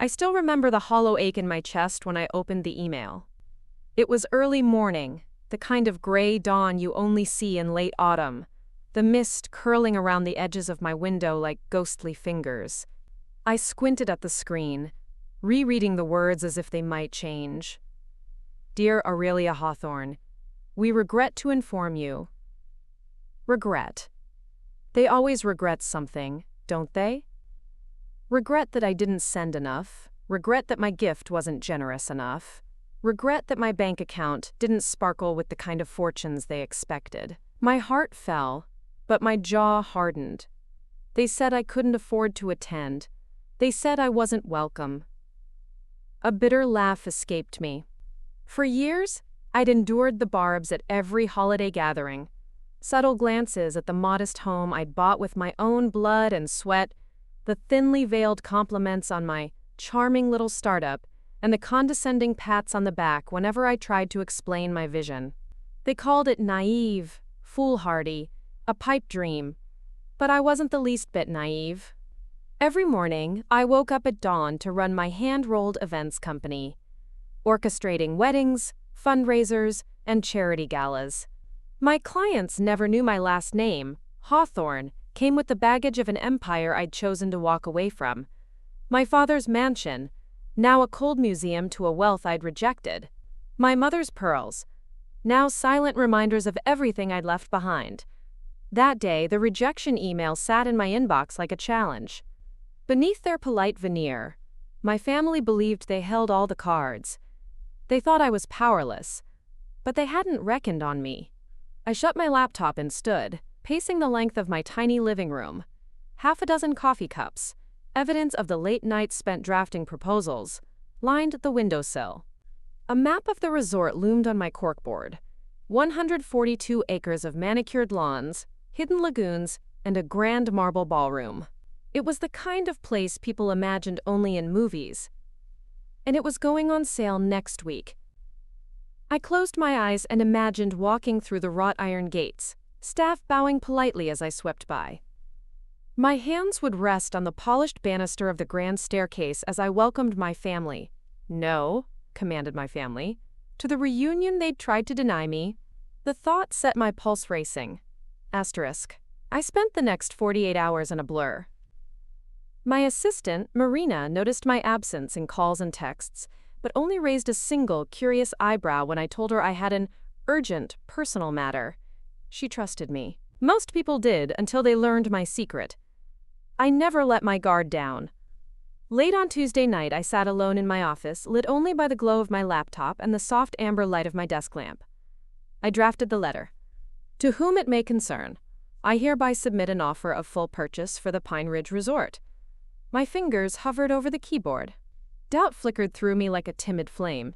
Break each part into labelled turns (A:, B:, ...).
A: I still remember the hollow ache in my chest when I opened the email. It was early morning, the kind of gray dawn you only see in late autumn, the mist curling around the edges of my window like ghostly fingers. I squinted at the screen, rereading the words as if they might change. Dear Aurelia Hawthorne, we regret to inform you. Regret. They always regret something, don't they? Regret that I didn't send enough, regret that my gift wasn't generous enough, regret that my bank account didn't sparkle with the kind of fortunes they expected. My heart fell, but my jaw hardened. They said I couldn't afford to attend. They said I wasn't welcome. A bitter laugh escaped me. For years, I'd endured the barbs at every holiday gathering, subtle glances at the modest home I'd bought with my own blood and sweat, the thinly veiled compliments on my charming little startup, and the condescending pats on the back whenever I tried to explain my vision. They called it naive, foolhardy, a pipe dream, but I wasn't the least bit naive. Every morning, I woke up at dawn to run my hand-rolled events company, orchestrating weddings, fundraisers, and charity galas. My clients never knew my last name. Hawthorne came with the baggage of an empire I'd chosen to walk away from. My father's mansion, now a cold museum to a wealth I'd rejected. My mother's pearls, now silent reminders of everything I'd left behind. That day, the rejection email sat in my inbox like a challenge. Beneath their polite veneer, my family believed they held all the cards. They thought I was powerless, but they hadn't reckoned on me. I shut my laptop and stood, pacing the length of my tiny living room. Half a dozen coffee cups, evidence of the late nights spent drafting proposals, lined the windowsill. A map of the resort loomed on my corkboard. 142 acres of manicured lawns, hidden lagoons, and a grand marble ballroom. It was the kind of place people imagined only in movies. And it was going on sale next week. I closed my eyes and imagined walking through the wrought iron gates, staff bowing politely as I swept by. My hands would rest on the polished banister of the grand staircase as I welcomed my family. No, commanded my family, to the reunion they'd tried to deny me. The thought set my pulse racing. Asterisk. I spent the next 48 hours in a blur. My assistant, Marina, noticed my absence in calls and texts, but only raised a single curious eyebrow when I told her I had an urgent, personal matter. She trusted me. Most people did until they learned my secret. I never let my guard down. Late on Tuesday night, I sat alone in my office, lit only by the glow of my laptop and the soft amber light of my desk lamp. I drafted the letter. To whom it may concern, I hereby submit an offer of full purchase for the Pine Ridge Resort. My fingers hovered over the keyboard. Doubt flickered through me like a timid flame.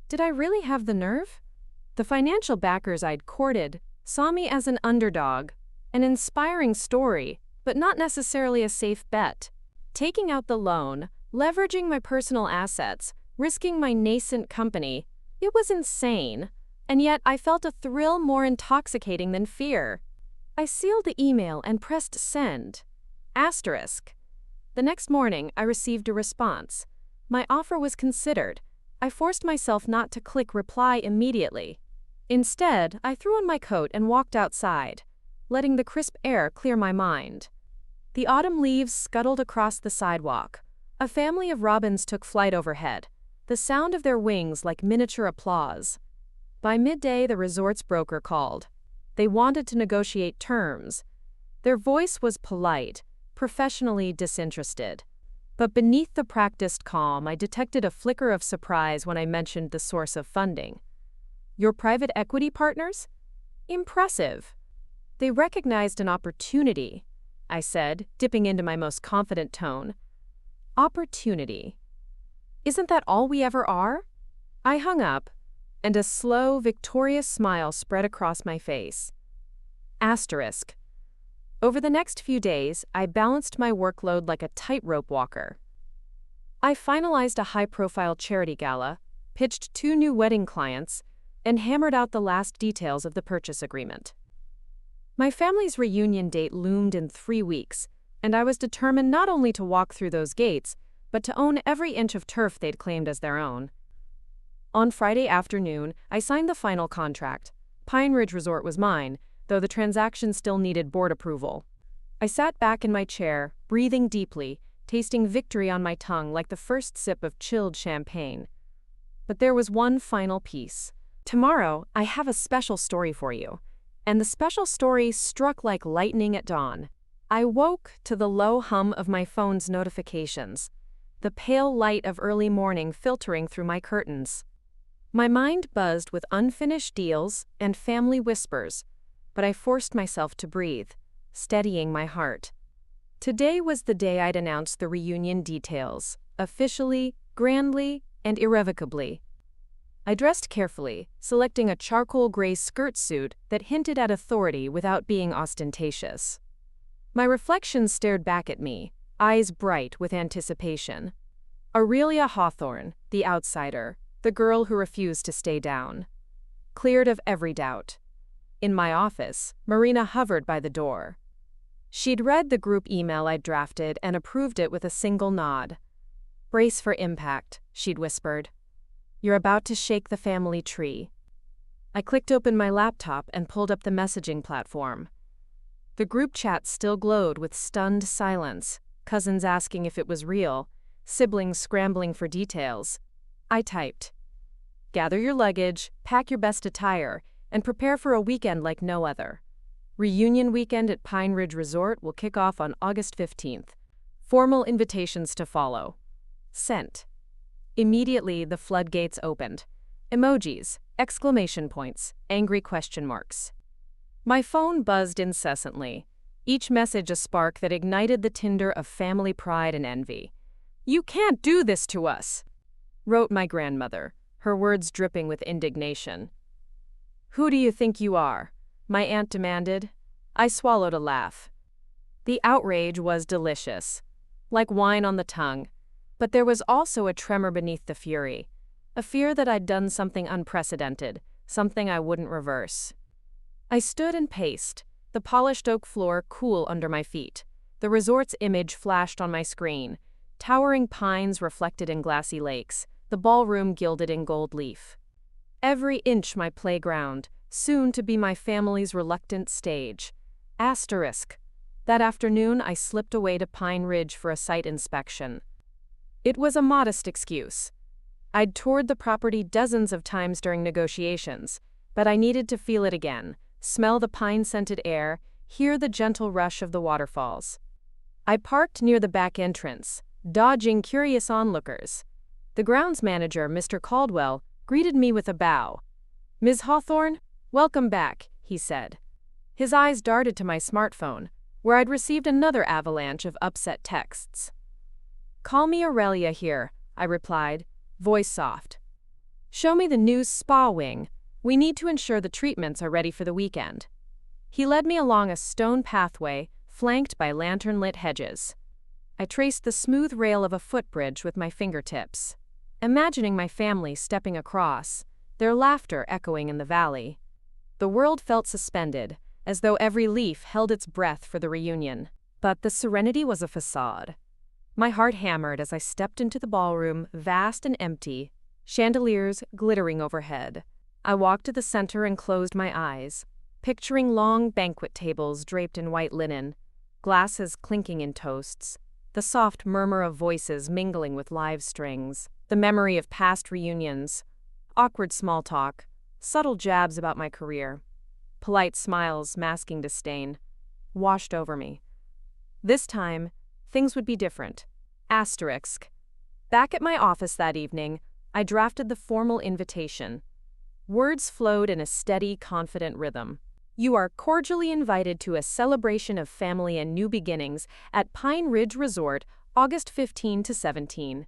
A: Did I really have the nerve? The financial backers I'd courted saw me as an underdog, an inspiring story, but not necessarily a safe bet. Taking out the loan, leveraging my personal assets, risking my nascent company, it was insane, and yet I felt a thrill more intoxicating than fear. I sealed the email and pressed send. Asterisk. The next morning, I received a response. My offer was considered. I forced myself not to click reply immediately. Instead, I threw on my coat and walked outside, letting the crisp air clear my mind. The autumn leaves scuttled across the sidewalk. A family of robins took flight overhead, the sound of their wings like miniature applause. By midday, the resort's broker called. They wanted to negotiate terms. Their voice was polite, professionally disinterested. But beneath the practiced calm, I detected a flicker of surprise when I mentioned the source of funding. Your private equity partners? Impressive. They recognized an opportunity, I said, dipping into my most confident tone. Opportunity. Isn't that all we ever are? I hung up, and a slow, victorious smile spread across my face. Asterisk. Over the next few days, I balanced my workload like a tightrope walker. I finalized a high-profile charity gala, pitched 2 new wedding clients, and hammered out the last details of the purchase agreement. My family's reunion date loomed in 3 weeks, and I was determined not only to walk through those gates, but to own every inch of turf they'd claimed as their own. On Friday afternoon, I signed the final contract. Pine Ridge Resort was mine, though the transaction still needed board approval. I sat back in my chair, breathing deeply, tasting victory on my tongue like the first sip of chilled champagne. But there was one final piece. Tomorrow, I have a special story for you. And the special story struck like lightning at dawn. I woke to the low hum of my phone's notifications, the pale light of early morning filtering through my curtains. My mind buzzed with unfinished deals and family whispers, but I forced myself to breathe, steadying my heart. Today was the day I'd announce the reunion details, officially, grandly, and irrevocably. I dressed carefully, selecting a charcoal gray skirt suit that hinted at authority without being ostentatious. My reflection stared back at me, eyes bright with anticipation. Aurelia Hawthorne, the outsider, the girl who refused to stay down. Cleared of every doubt. In my office, Marina hovered by the door. She'd read the group email I'd drafted and approved it with a single nod. "Brace for impact," she'd whispered. "You're about to shake the family tree." I clicked open my laptop and pulled up the messaging platform. The group chat still glowed with stunned silence, cousins asking if it was real, siblings scrambling for details. I typed, "Gather your luggage, pack your best attire, and prepare for a weekend like no other. Reunion weekend at Pine Ridge Resort will kick off on August 15th. Formal invitations to follow." Sent. Immediately, the floodgates opened. Emojis, exclamation points, angry question marks. My phone buzzed incessantly, each message a spark that ignited the tinder of family pride and envy. "You can't do this to us," wrote my grandmother, her words dripping with indignation. "Who do you think you are?" my aunt demanded. I swallowed a laugh. The outrage was delicious, like wine on the tongue. But there was also a tremor beneath the fury, a fear that I'd done something unprecedented, something I wouldn't reverse. I stood and paced, the polished oak floor cool under my feet. The resort's image flashed on my screen, towering pines reflected in glassy lakes, the ballroom gilded in gold leaf. Every inch my playground, soon to be my family's reluctant stage. Asterisk. That afternoon I slipped away to Pine Ridge for a site inspection. It was a modest excuse. I'd toured the property dozens of times during negotiations, but I needed to feel it again, smell the pine-scented air, hear the gentle rush of the waterfalls. I parked near the back entrance, dodging curious onlookers. The grounds manager, Mr. Caldwell, greeted me with a bow. "Ms. Hawthorne, welcome back," he said. His eyes darted to my smartphone, where I'd received another avalanche of upset texts. "Call me Aurelia here," I replied, voice soft. "Show me the new spa wing. We need to ensure the treatments are ready for the weekend." He led me along a stone pathway, flanked by lantern-lit hedges. I traced the smooth rail of a footbridge with my fingertips, imagining my family stepping across, their laughter echoing in the valley. The world felt suspended, as though every leaf held its breath for the reunion. But the serenity was a facade. My heart hammered as I stepped into the ballroom, vast and empty, chandeliers glittering overhead. I walked to the center and closed my eyes, picturing long banquet tables draped in white linen, glasses clinking in toasts, the soft murmur of voices mingling with live strings, the memory of past reunions, awkward small talk, subtle jabs about my career, polite smiles masking disdain, washed over me. This time, things would be different. Asterisk. Back at my office that evening, I drafted the formal invitation. Words flowed in a steady, confident rhythm. "You are cordially invited to a celebration of family and new beginnings at Pine Ridge Resort, August 15 to 17.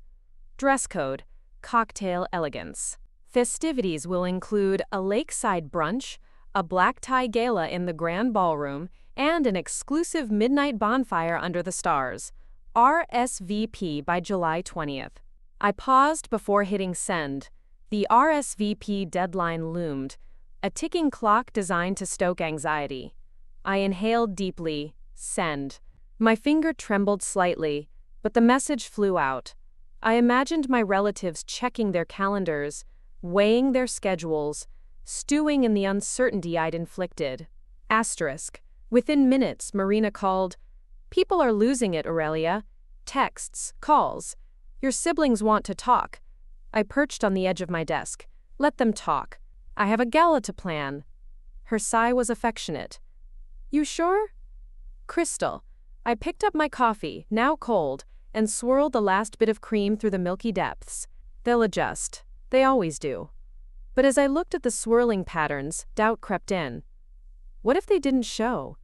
A: Dress code, cocktail elegance. Festivities will include a lakeside brunch, a black tie gala in the grand ballroom, and an exclusive midnight bonfire under the stars. RSVP by July 20th. I paused before hitting send. The RSVP deadline loomed, a ticking clock designed to stoke anxiety. I inhaled deeply. Send. My finger trembled slightly, but the message flew out. I imagined my relatives checking their calendars, weighing their schedules, stewing in the uncertainty I'd inflicted. Asterisk. Within minutes, Marina called. People are losing it, Aurelia. Texts, calls. Your siblings want to talk. I perched on the edge of my desk. Let them talk. I have a gala to plan. Her sigh was affectionate. You sure? Crystal. I picked up my coffee, now cold, and swirled the last bit of cream through the milky depths. They'll adjust. They always do. But as I looked at the swirling patterns, doubt crept in. What if they didn't show?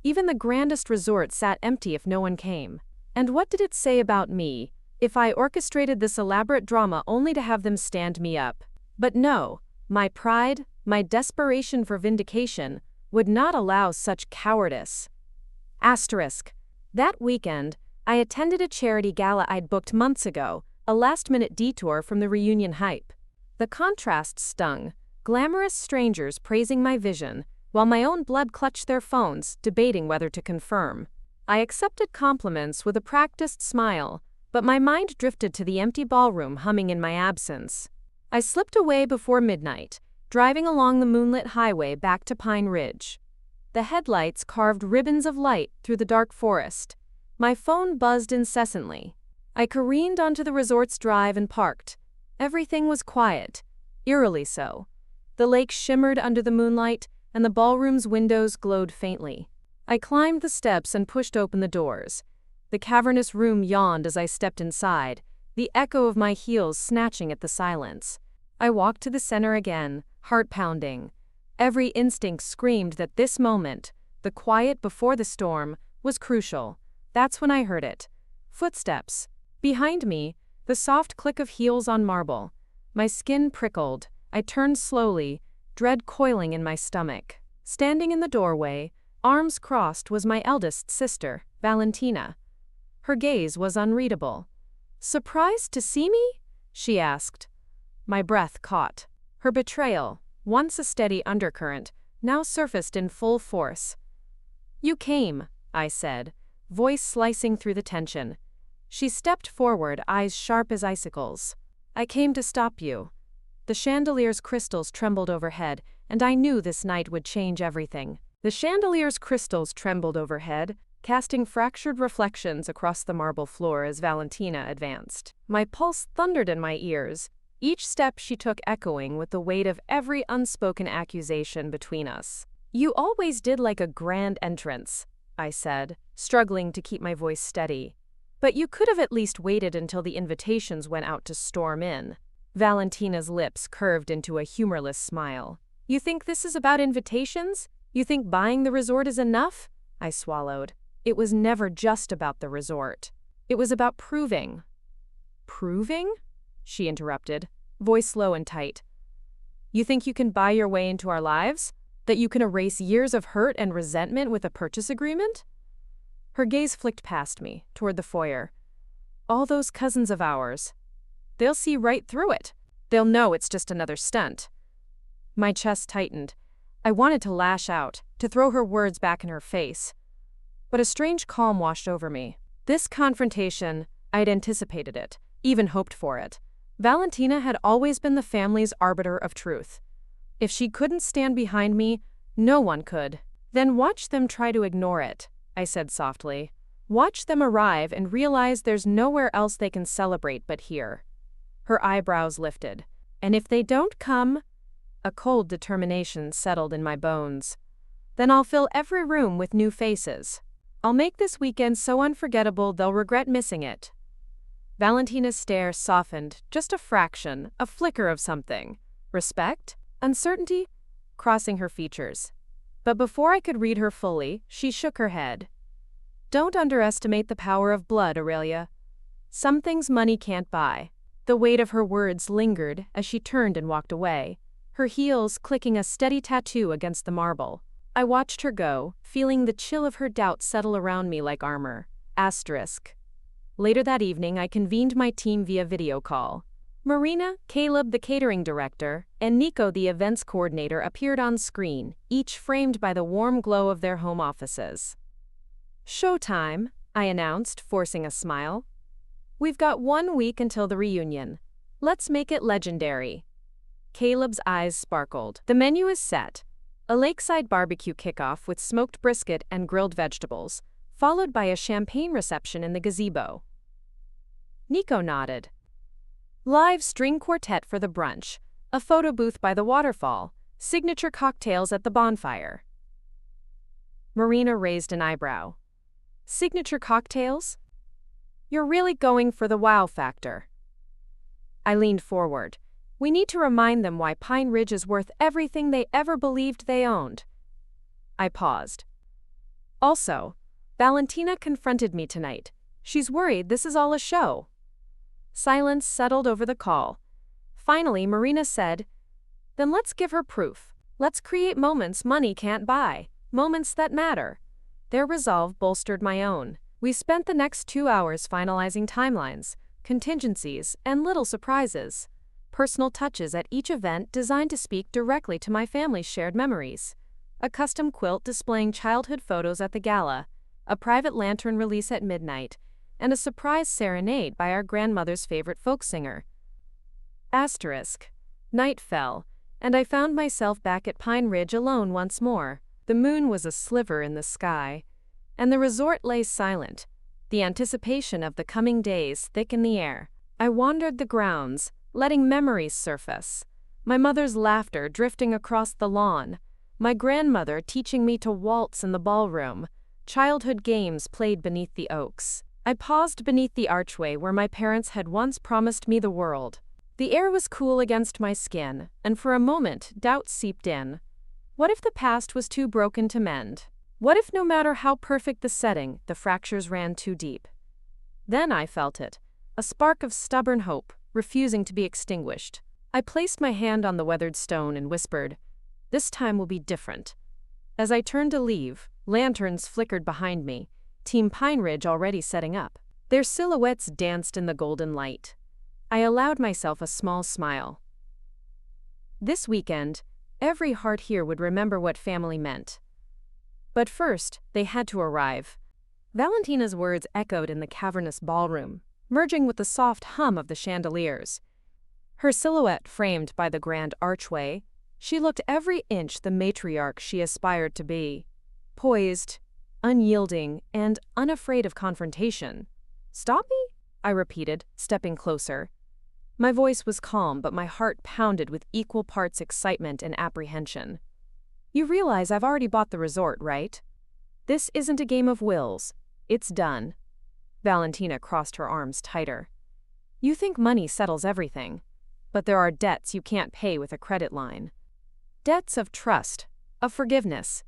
A: Even the grandest resort sat empty if no one came. And what did it say about me, if I orchestrated this elaborate drama only to have them stand me up? But no, my pride, my desperation for vindication, would not allow such cowardice. Asterisk. That weekend, I attended a charity gala I'd booked months ago, a last-minute detour from the reunion hype. The contrast stung, glamorous strangers praising my vision, while my own blood clutched their phones, debating whether to confirm. I accepted compliments with a practiced smile, but my mind drifted to the empty ballroom humming in my absence. I slipped away before midnight, driving along the moonlit highway back to Pine Ridge. The headlights carved ribbons of light through the dark forest. My phone buzzed incessantly. I careened onto the resort's drive and parked. Everything was quiet, eerily so. The lake shimmered under the moonlight, and the ballroom's windows glowed faintly. I climbed the steps and pushed open the doors. The cavernous room yawned as I stepped inside, the echo of my heels snatching at the silence. I walked to the center again, heart pounding. Every instinct screamed that this moment, the quiet before the storm, was crucial. That's when I heard it. Footsteps. Behind me, the soft click of heels on marble. My skin prickled. I turned slowly, dread coiling in my stomach. Standing in the doorway, arms crossed, was my eldest sister, Valentina. Her gaze was unreadable. "Surprised to see me?" she asked. My breath caught. Her betrayal, once a steady undercurrent, now surfaced in full force. "You came," I said, voice slicing through the tension. She stepped forward, eyes sharp as icicles. "I came to stop you." The chandelier's crystals trembled overhead, and I knew this night would change everything. The chandelier's crystals trembled overhead, casting fractured reflections across the marble floor as Valentina advanced. My pulse thundered in my ears, each step she took echoing with the weight of every unspoken accusation between us. "You always did like a grand entrance," I said, struggling to keep my voice steady. "But you could have at least waited until the invitations went out to storm in." Valentina's lips curved into a humorless smile. "You think this is about invitations? You think buying the resort is enough?" I swallowed. It was never just about the resort. It was about proving. "Proving?" she interrupted, voice low and tight. "You think you can buy your way into our lives? That you can erase years of hurt and resentment with a purchase agreement?" Her gaze flicked past me, toward the foyer. "All those cousins of ours. They'll see right through it. They'll know it's just another stunt." My chest tightened. I wanted to lash out, to throw her words back in her face. But a strange calm washed over me. This confrontation, I'd anticipated it, even hoped for it. Valentina had always been the family's arbiter of truth. If she couldn't stand behind me, no one could. "Then watch them try to ignore it," I said softly. "Watch them arrive and realize there's nowhere else they can celebrate but here." Her eyebrows lifted. "And if they don't come?" A cold determination settled in my bones. "Then I'll fill every room with new faces. I'll make this weekend so unforgettable they'll regret missing it." Valentina's stare softened, just a fraction, a flicker of something. Respect? Uncertainty? Crossing her features. But before I could read her fully, she shook her head. "Don't underestimate the power of blood, Aurelia. Some things money can't buy." The weight of her words lingered as she turned and walked away, her heels clicking a steady tattoo against the marble. I watched her go, feeling the chill of her doubt settle around me like armor. Asterisk. Later that evening, I convened my team via video call. Marina, Caleb, the catering director, and Nico, the events coordinator, appeared on screen, each framed by the warm glow of their home offices. "Showtime," I announced, forcing a smile. We've got 1 week until the reunion. Let's make it legendary. Caleb's eyes sparkled. The menu is set. A lakeside barbecue kickoff with smoked brisket and grilled vegetables, followed by a champagne reception in the gazebo. Nico nodded. Live string quartet for the brunch, a photo booth by the waterfall, signature cocktails at the bonfire. Marina raised an eyebrow. Signature cocktails? You're really going for the wow factor. I leaned forward. We need to remind them why Pine Ridge is worth everything they ever believed they owned. I paused. Also, Valentina confronted me tonight. She's worried this is all a show. Silence settled over the call. Finally, Marina said, Then let's give her proof. Let's create moments money can't buy, moments that matter. Their resolve bolstered my own. We spent the next 2 hours finalizing timelines, contingencies, and little surprises. Personal touches at each event designed to speak directly to my family's shared memories. A custom quilt displaying childhood photos at the gala, a private lantern release at midnight, and a surprise serenade by our grandmother's favorite folk singer. Night fell, and I found myself back at Pine Ridge alone once more. The moon was a sliver in the sky, and the resort lay silent, the anticipation of the coming days thick in the air. I wandered the grounds, letting memories surface. My mother's laughter drifting across the lawn, my grandmother teaching me to waltz in the ballroom, childhood games played beneath the oaks. I paused beneath the archway where my parents had once promised me the world. The air was cool against my skin, and for a moment, doubt seeped in. What if the past was too broken to mend? What if no matter how perfect the setting, the fractures ran too deep? Then I felt it, a spark of stubborn hope, refusing to be extinguished. I placed my hand on the weathered stone and whispered, This time will be different. As I turned to leave, lanterns flickered behind me, Team Pine Ridge already setting up. Their silhouettes danced in the golden light. I allowed myself a small smile. This weekend, every heart here would remember what family meant. But first, they had to arrive. Valentina's words echoed in the cavernous ballroom, merging with the soft hum of the chandeliers. Her silhouette framed by the grand archway, she looked every inch the matriarch she aspired to be. Poised, unyielding, and unafraid of confrontation. Stop me? I repeated, stepping closer. My voice was calm, but my heart pounded with equal parts excitement and apprehension. You realize I've already bought the resort, right? This isn't a game of wills. It's done. Valentina crossed her arms tighter. You think money settles everything, but there are debts you can't pay with a credit line. Debts of trust, of forgiveness.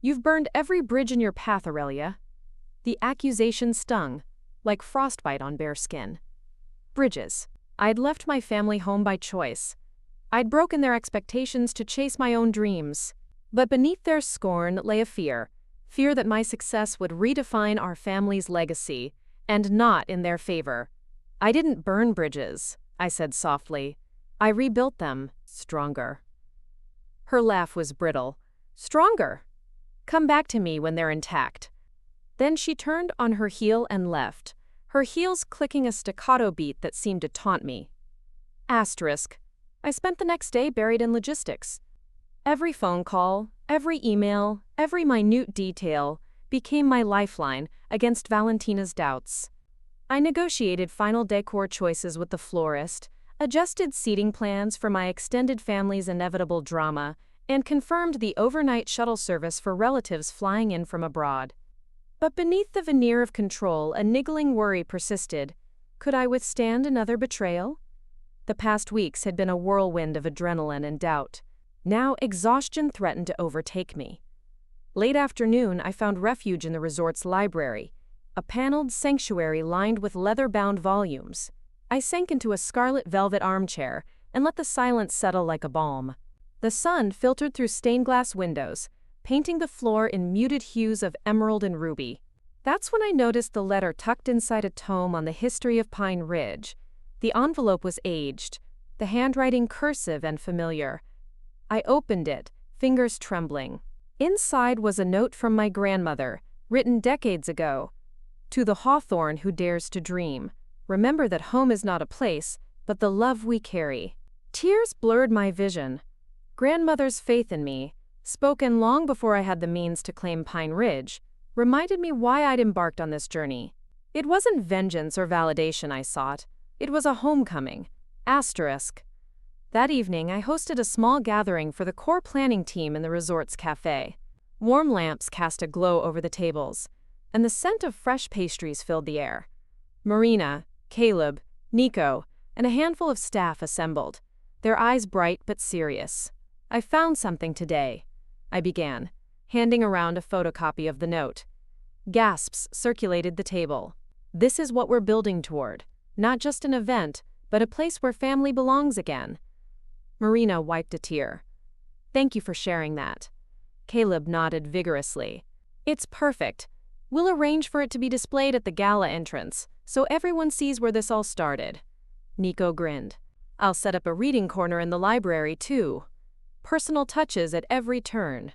A: You've burned every bridge in your path, Aurelia. The accusation stung, like frostbite on bare skin. Bridges. I'd left my family home by choice. I'd broken their expectations to chase my own dreams. But beneath their scorn lay a fear that my success would redefine our family's legacy, and not in their favor. I didn't burn bridges, I said softly. I rebuilt them, stronger. Her laugh was brittle. Stronger. Come back to me when they're intact. Then she turned on her heel and left, her heels clicking a staccato beat that seemed to taunt me. I spent the next day buried in logistics. Every phone call, every email, every minute detail became my lifeline against Valentina's doubts. I negotiated final decor choices with the florist, adjusted seating plans for my extended family's inevitable drama, and confirmed the overnight shuttle service for relatives flying in from abroad. But beneath the veneer of control, a niggling worry persisted. Could I withstand another betrayal? The past weeks had been a whirlwind of adrenaline and doubt. Now exhaustion threatened to overtake me. Late afternoon, I found refuge in the resort's library, a paneled sanctuary lined with leather-bound volumes. I sank into a scarlet velvet armchair and let the silence settle like a balm. The sun filtered through stained-glass windows, painting the floor in muted hues of emerald and ruby. That's when I noticed the letter tucked inside a tome on the history of Pine Ridge. The envelope was aged, the handwriting cursive and familiar. I opened it, fingers trembling. Inside was a note from my grandmother, written decades ago. To the hawthorn who dares to dream, Remember that home is not a place, but the love we carry. Tears blurred my vision. Grandmother's faith in me, spoken long before I had the means to claim Pine Ridge, reminded me why I'd embarked on this journey. It wasn't vengeance or validation I sought. It was a homecoming. Asterisk. That evening, I hosted a small gathering for the core planning team in the resort's cafe. Warm lamps cast a glow over the tables, and the scent of fresh pastries filled the air. Marina, Caleb, Nico, and a handful of staff assembled, their eyes bright but serious. "I found something today," I began, handing around a photocopy of the note. Gasps circulated the table. "This is what we're building toward. Not just an event, but a place where family belongs again." Marina wiped a tear. "Thank you for sharing that." Caleb nodded vigorously. "It's perfect. We'll arrange for it to be displayed at the gala entrance, so everyone sees where this all started." Nico grinned. "I'll set up a reading corner in the library, too. Personal touches at every turn."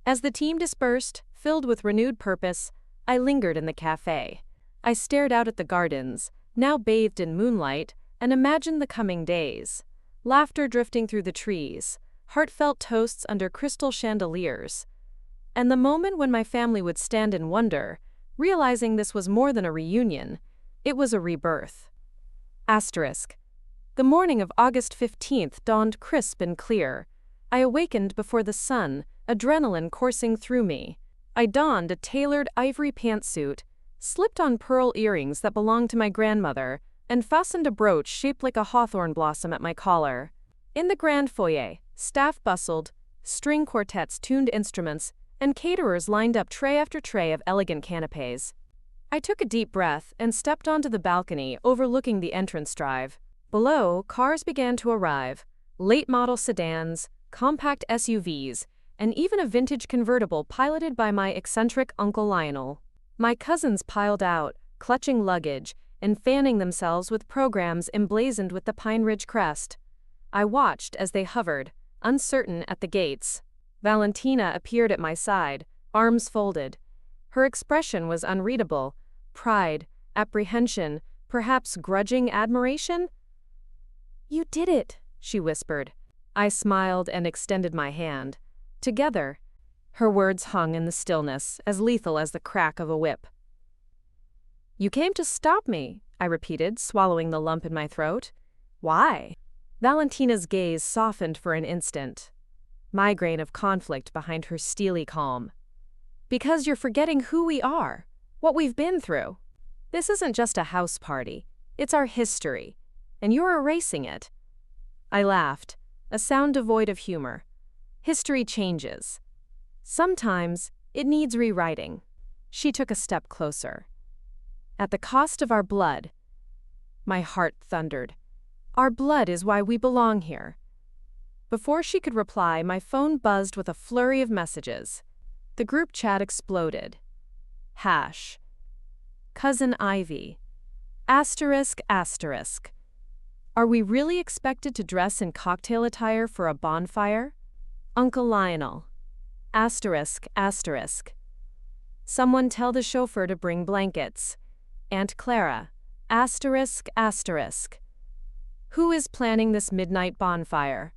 A: As the team dispersed, filled with renewed purpose, I lingered in the cafe. I stared out at the gardens, now bathed in moonlight, and imagined the coming days. Laughter drifting through the trees, heartfelt toasts under crystal chandeliers. And the moment when my family would stand in wonder, realizing this was more than a reunion, it was a rebirth. Asterisk. The morning of August 15th dawned crisp and clear. I awakened before the sun, adrenaline coursing through me. I donned a tailored ivory pantsuit, slipped on pearl earrings that belonged to my grandmother, and fastened a brooch shaped like a hawthorn blossom at my collar. In the grand foyer, staff bustled, string quartets tuned instruments, and caterers lined up tray after tray of elegant canapés. I took a deep breath and stepped onto the balcony overlooking the entrance drive. Below, cars began to arrive, late-model sedans, compact SUVs, and even a vintage convertible piloted by my eccentric Uncle Lionel. My cousins piled out, clutching luggage, and fanning themselves with programs emblazoned with the Pine Ridge crest. I watched as they hovered, uncertain at the gates. Valentina appeared at my side, arms folded. Her expression was unreadable: pride, apprehension, perhaps grudging admiration. "You did it," she whispered. I smiled and extended my hand. Together. Her words hung in the stillness, as lethal as the crack of a whip. "You came to stop me," I repeated, swallowing the lump in my throat. "Why?" Valentina's gaze softened for an instant. Migraine of conflict behind her steely calm. "Because you're forgetting who we are, what we've been through. This isn't just a house party. It's our history. And you're erasing it." I laughed, a sound devoid of humor. History changes. Sometimes it needs rewriting. She took a step closer. "At the cost of our blood." My heart thundered. "Our blood is why we belong here." Before she could reply, my phone buzzed with a flurry of messages. The group chat exploded. Hash. Cousin Ivy. Asterisk, asterisk. Are we really expected to dress in cocktail attire for a bonfire? Uncle Lionel. Asterisk, asterisk. Someone tell the chauffeur to bring blankets. Aunt Clara. Asterisk, asterisk. Who is planning this midnight bonfire?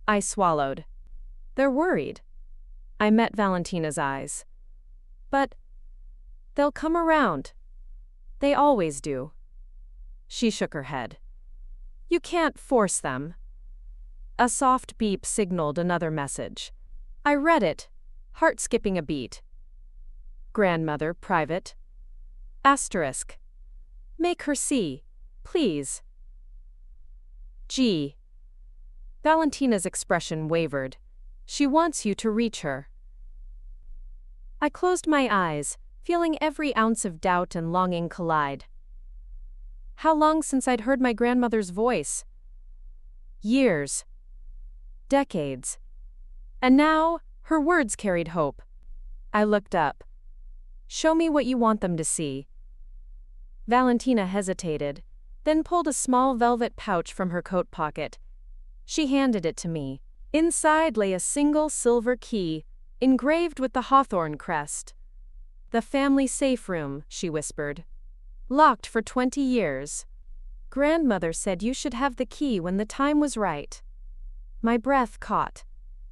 A: I swallowed. They're worried. I met Valentina's eyes. But they'll come around. They always do. She shook her head. You can't force them. A soft beep signaled another message. I read it, heart skipping a beat. Grandmother, private. Asterisk. Make her see, please. G. Valentina's expression wavered. She wants you to reach her. I closed my eyes, feeling every ounce of doubt and longing collide. How long since I'd heard my grandmother's voice? Years. Decades. And now, her words carried hope. I looked up. Show me what you want them to see. Valentina hesitated, then pulled a small velvet pouch from her coat pocket. She handed it to me. Inside lay a single silver key, engraved with the hawthorn crest. The family safe room, she whispered. Locked for 20 years. Grandmother said you should have the key when the time was right. My breath caught.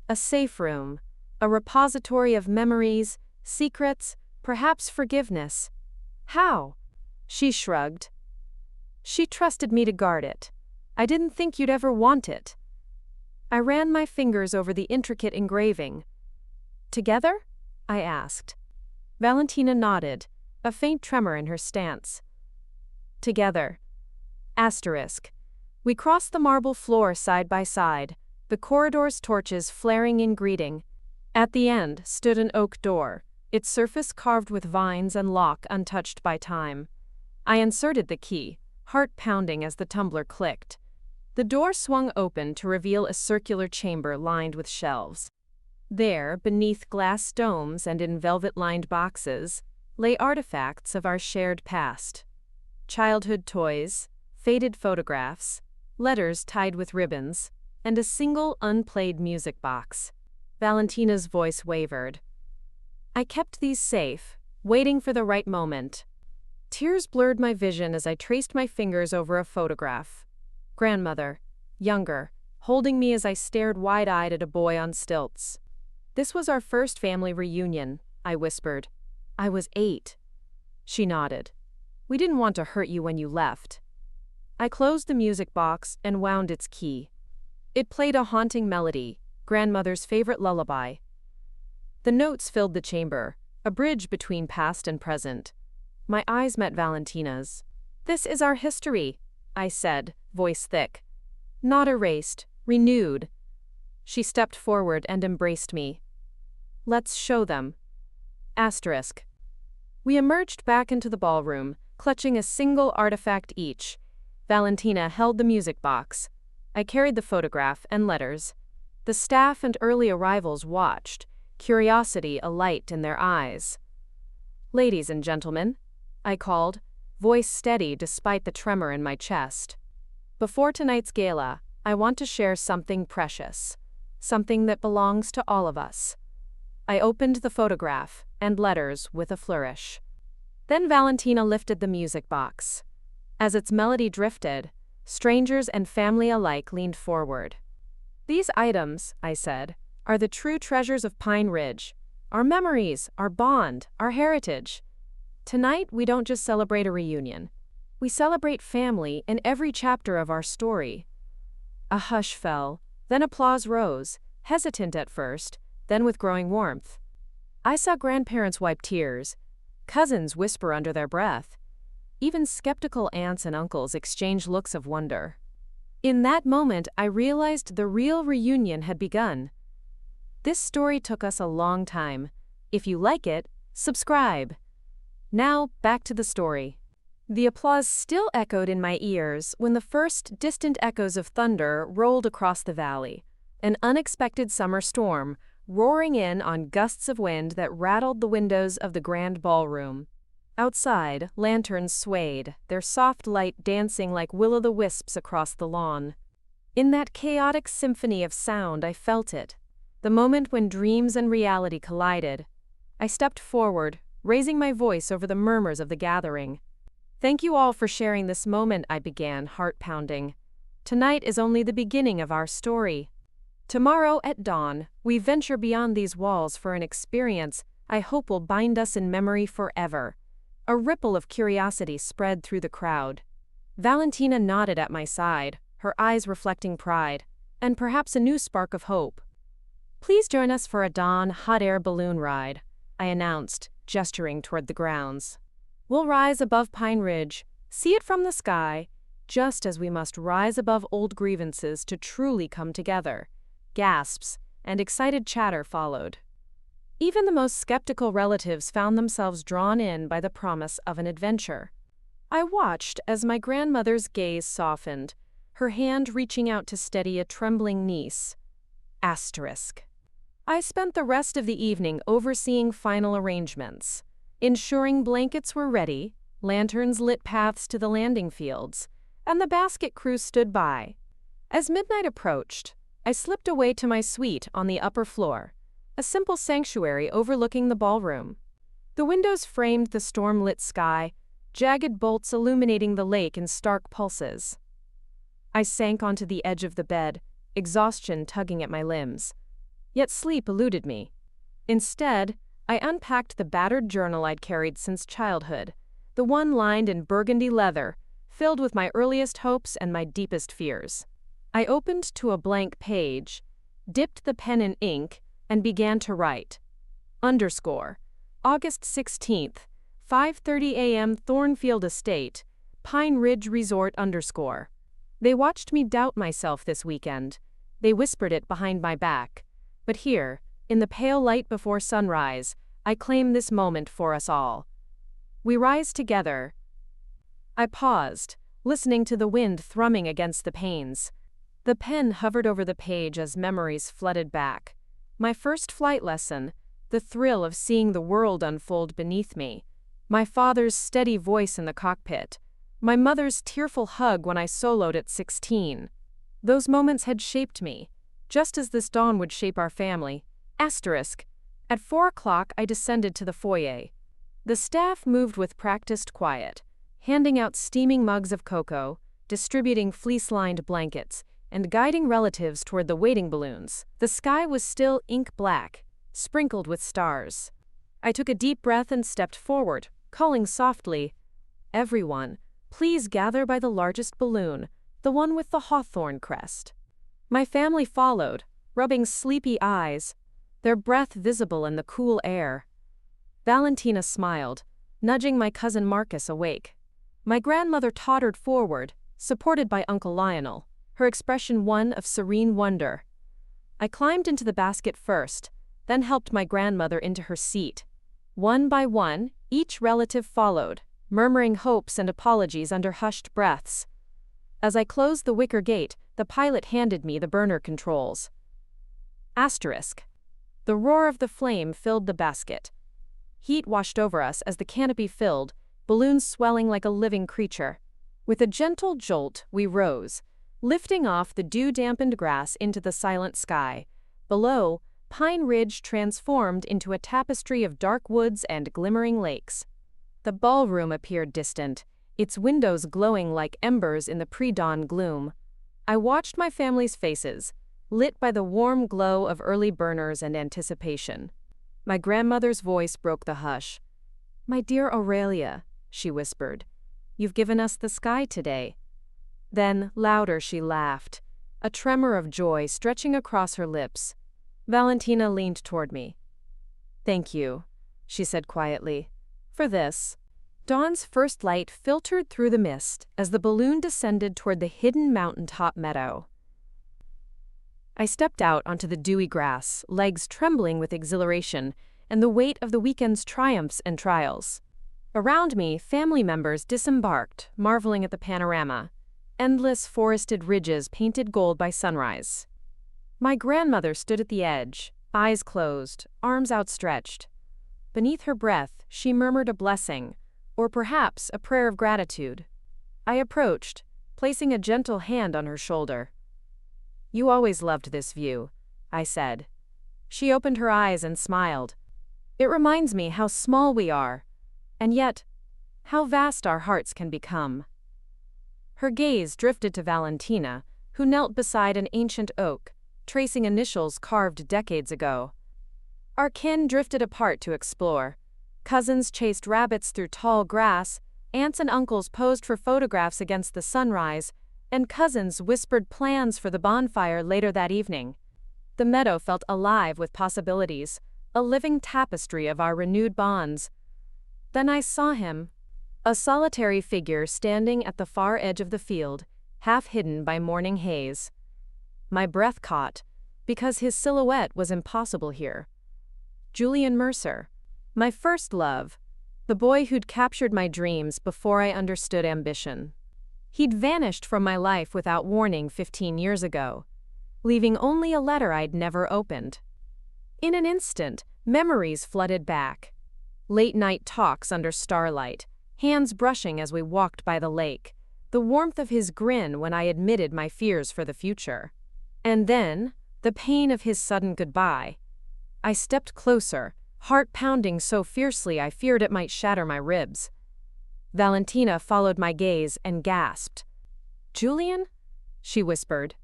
A: A safe room. A repository of memories, secrets, perhaps forgiveness. How? She shrugged. She trusted me to guard it. I didn't think you'd ever want it. I ran my fingers over the intricate engraving. Together? I asked. Valentina nodded, a faint tremor in her stance. Together. Asterisk. We crossed the marble floor side by side, the corridor's torches flaring in greeting. At the end stood an oak door, its surface carved with vines and lock untouched by time. I inserted the key, heart pounding as the tumbler clicked. The door swung open to reveal a circular chamber lined with shelves. There, beneath glass domes and in velvet-lined boxes, lay artifacts of our shared past. Childhood toys, faded photographs, letters tied with ribbons, and a single unplayed music box. Valentina's voice wavered. I kept these safe, waiting for the right moment. Tears blurred my vision as I traced my fingers over a photograph. Grandmother, younger, holding me as I stared wide-eyed at a boy on stilts. This was our first family reunion, I whispered. I was 8. She nodded. We didn't want to hurt you when you left. I closed the music box and wound its key. It played a haunting melody, grandmother's favorite lullaby. The notes filled the chamber, a bridge between past and present. My eyes met Valentina's. This is our history, I said, voice thick. Not erased, renewed. She stepped forward and embraced me. Let's show them. Asterisk. We emerged back into the ballroom, clutching a single artifact each. Valentina held the music box. I carried the photograph and letters. The staff and early arrivals watched, curiosity alight in their eyes. Ladies and gentlemen, I called, voice steady despite the tremor in my chest. Before tonight's gala, I want to share something precious, something that belongs to all of us. I opened the photograph and letters with a flourish. Then Valentina lifted the music box. As its melody drifted, strangers and family alike leaned forward. These items, I said, are the true treasures of Pine Ridge, our memories, our bond, our heritage. Tonight, we don't just celebrate a reunion. We celebrate family in every chapter of our story. A hush fell, then applause rose, hesitant at first, then with growing warmth. I saw grandparents wipe tears, cousins whisper under their breath. Even skeptical aunts and uncles exchange looks of wonder. In that moment, I realized the real reunion had begun. This story took us a long time. If you like it, subscribe. Now, back to the story. The applause still echoed in my ears when the first distant echoes of thunder rolled across the valley. An unexpected summer storm, roaring in on gusts of wind that rattled the windows of the grand ballroom. Outside, lanterns swayed, their soft light dancing like will-o'-the-wisps across the lawn. In that chaotic symphony of sound, I felt it. The moment when dreams and reality collided. I stepped forward, raising my voice over the murmurs of the gathering. Thank you all for sharing this moment, I began, heart-pounding. Tonight is only the beginning of our story. Tomorrow at dawn, we venture beyond these walls for an experience I hope will bind us in memory forever. A ripple of curiosity spread through the crowd. Valentina nodded at my side, her eyes reflecting pride, and perhaps a new spark of hope. Please join us for a dawn hot air balloon ride, I announced, gesturing toward the grounds. We'll rise above Pine Ridge, see it from the sky, just as we must rise above old grievances to truly come together. Gasps and excited chatter followed. Even the most skeptical relatives found themselves drawn in by the promise of an adventure. I watched as my grandmother's gaze softened, her hand reaching out to steady a trembling niece. Asterisk. I spent the rest of the evening overseeing final arrangements, ensuring blankets were ready, lanterns lit paths to the landing fields, and the basket crew stood by. As midnight approached, I slipped away to my suite on the upper floor, a simple sanctuary overlooking the ballroom. The windows framed the storm-lit sky, jagged bolts illuminating the lake in stark pulses. I sank onto the edge of the bed, exhaustion tugging at my limbs. Yet sleep eluded me. Instead, I unpacked the battered journal I'd carried since childhood, the one lined in burgundy leather, filled with my earliest hopes and my deepest fears. I opened to a blank page, dipped the pen in ink, and began to write. Underscore. August 16th, 5:30 a.m. Thornfield Estate, Pine Ridge Resort underscore. They watched me doubt myself this weekend. They whispered it behind my back. But here, in the pale light before sunrise, I claim this moment for us all. We rise together. I paused, listening to the wind thrumming against the panes. The pen hovered over the page as memories flooded back. My first flight lesson, the thrill of seeing the world unfold beneath me. My father's steady voice in the cockpit. My mother's tearful hug when I soloed at 16. Those moments had shaped me, just as this dawn would shape our family. Asterisk. At 4 o'clock I descended to the foyer. The staff moved with practiced quiet, handing out steaming mugs of cocoa, distributing fleece-lined blankets, and guiding relatives toward the waiting balloons. The sky was still ink black, sprinkled with stars. I took a deep breath and stepped forward, calling softly, "Everyone, please gather by the largest balloon, the one with the hawthorn crest." My family followed, rubbing sleepy eyes, their breath visible in the cool air. Valentina smiled, nudging my cousin Marcus awake. My grandmother tottered forward, supported by Uncle Lionel, her expression one of serene wonder. I climbed into the basket first, then helped my grandmother into her seat. One by one, each relative followed, murmuring hopes and apologies under hushed breaths. As I closed the wicker gate, the pilot handed me the burner controls. Asterisk. The roar of the flame filled the basket. Heat washed over us as the canopy filled, balloons swelling like a living creature. With a gentle jolt, we rose, lifting off the dew-dampened grass into the silent sky. Below, Pine Ridge transformed into a tapestry of dark woods and glimmering lakes. The ballroom appeared distant, its windows glowing like embers in the pre-dawn gloom. I watched my family's faces, lit by the warm glow of early burners and anticipation. My grandmother's voice broke the hush. "My dear Aurelia," she whispered, "you've given us the sky today." Then, louder, she laughed, a tremor of joy stretching across her lips. Valentina leaned toward me. "Thank you," she said quietly, "for this." Dawn's first light filtered through the mist as the balloon descended toward the hidden mountaintop meadow. I stepped out onto the dewy grass, legs trembling with exhilaration and the weight of the weekend's triumphs and trials. Around me, family members disembarked, marveling at the panorama, endless forested ridges painted gold by sunrise. My grandmother stood at the edge, eyes closed, arms outstretched. Beneath her breath, she murmured a blessing, or perhaps a prayer of gratitude. I approached, placing a gentle hand on her shoulder. "You always loved this view," I said. She opened her eyes and smiled. "It reminds me how small we are, and yet, how vast our hearts can become." Her gaze drifted to Valentina, who knelt beside an ancient oak, tracing initials carved decades ago. Our kin drifted apart to explore. Cousins chased rabbits through tall grass, aunts and uncles posed for photographs against the sunrise, and cousins whispered plans for the bonfire later that evening. The meadow felt alive with possibilities, a living tapestry of our renewed bonds. Then I saw him, a solitary figure standing at the far edge of the field, half hidden by morning haze. My breath caught, because his silhouette was impossible here. Julian Mercer, my first love, the boy who'd captured my dreams before I understood ambition. He'd vanished from my life without warning 15 years ago, leaving only a letter I'd never opened. In an instant, memories flooded back. Late-night talks under starlight, hands brushing as we walked by the lake, the warmth of his grin when I admitted my fears for the future. And then, the pain of his sudden goodbye. I stepped closer, heart pounding so fiercely I feared it might shatter my ribs. Valentina followed my gaze and gasped. "Julian?" she whispered.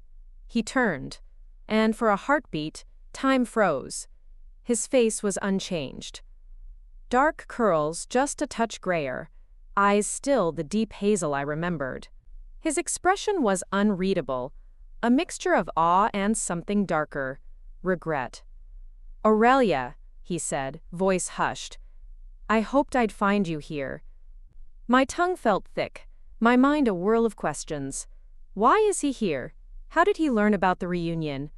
A: He turned, and for a heartbeat, time froze. His face was unchanged. Dark curls just a touch grayer, eyes still the deep hazel I remembered. His expression was unreadable, a mixture of awe and something darker, regret. "Aurelia," he said, voice hushed. "I hoped I'd find you here." My tongue felt thick, my mind a whirl of questions. Why is he here? How did he learn about the reunion?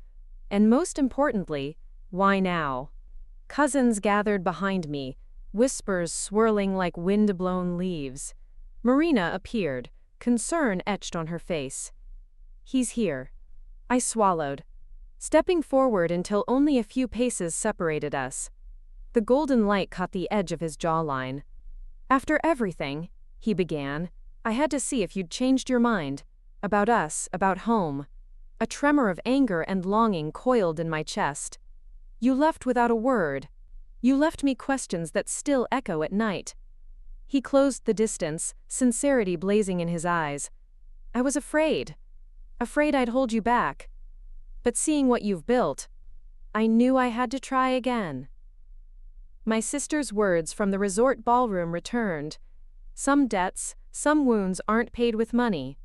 A: And most importantly, why now? Cousins gathered behind me, whispers swirling like wind-blown leaves. Marina appeared, concern etched on her face. "He's here." I swallowed, stepping forward until only a few paces separated us. The golden light caught the edge of his jawline. "After everything," he began, "I had to see if you'd changed your mind. About us, about home." A tremor of anger and longing coiled in my chest. "You left without a word. You left me questions that still echo at night." He closed the distance, sincerity blazing in his eyes. "I was afraid. Afraid I'd hold you back. But seeing what you've built, I knew I had to try again." My sister's words from the resort ballroom returned. Some debts, some wounds aren't paid with money.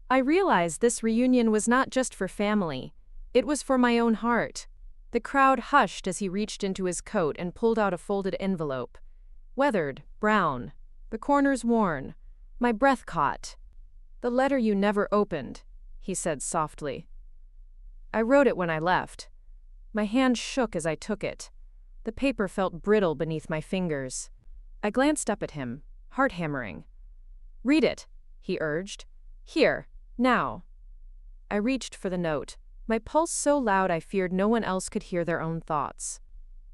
A: I realized this reunion was not just for family. It was for my own heart. The crowd hushed as he reached into his coat and pulled out a folded envelope. Weathered, brown, the corners worn. My breath caught. "The letter you never opened," he said softly. "I wrote it when I left." My hand shook as I took it. The paper felt brittle beneath my fingers. I glanced up at him, heart hammering. "Read it," he urged. "Here, now." I reached for the note, my pulse so loud I feared no one else could hear their own thoughts.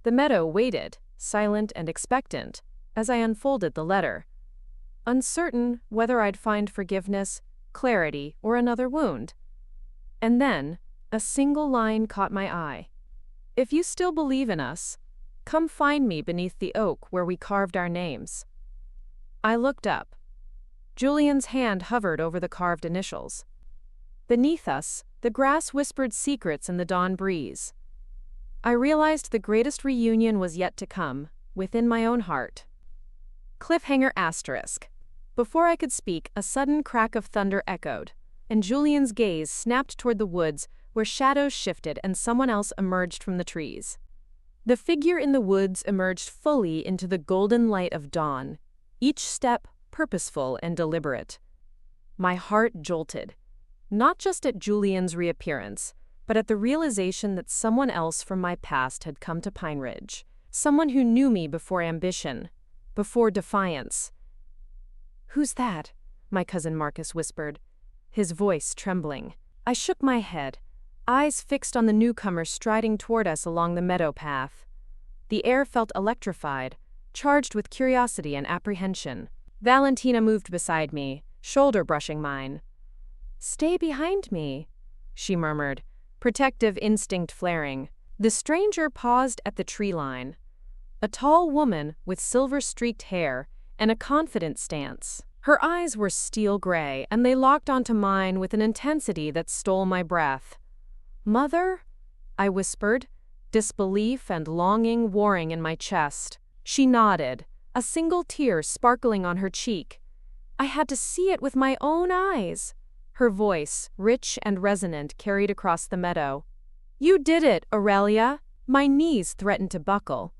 A: The meadow waited, silent and expectant, as I unfolded the letter. Uncertain whether I'd find forgiveness, clarity, or another wound. And then, a single line caught my eye. "If you still believe in us, come find me beneath the oak where we carved our names." I looked up. Julian's hand hovered over the carved initials. Beneath us, the grass whispered secrets in the dawn breeze. I realized the greatest reunion was yet to come, within my own heart. Cliffhanger asterisk. Before I could speak, a sudden crack of thunder echoed, and Julian's gaze snapped toward the woods where shadows shifted and someone else emerged from the trees. The figure in the woods emerged fully into the golden light of dawn, each step purposeful and deliberate. My heart jolted, not just at Julian's reappearance, but at the realization that someone else from my past had come to Pine Ridge, someone who knew me before ambition, before defiance. "Who's that?" my cousin Marcus whispered, his voice trembling. I shook my head, eyes fixed on the newcomer striding toward us along the meadow path. The air felt electrified, charged with curiosity and apprehension. Valentina moved beside me, shoulder brushing mine. "Stay behind me," she murmured, protective instinct flaring. The stranger paused at the tree line. A tall woman with silver-streaked hair and a confident stance. Her eyes were steel gray, and they locked onto mine with an intensity that stole my breath. "Mother?" I whispered, disbelief and longing warring in my chest. She nodded, a single tear sparkling on her cheek. I had to see it with my own eyes. Her voice, rich and resonant, carried across the meadow. "You did it, Aurelia." My knees threatened to buckle.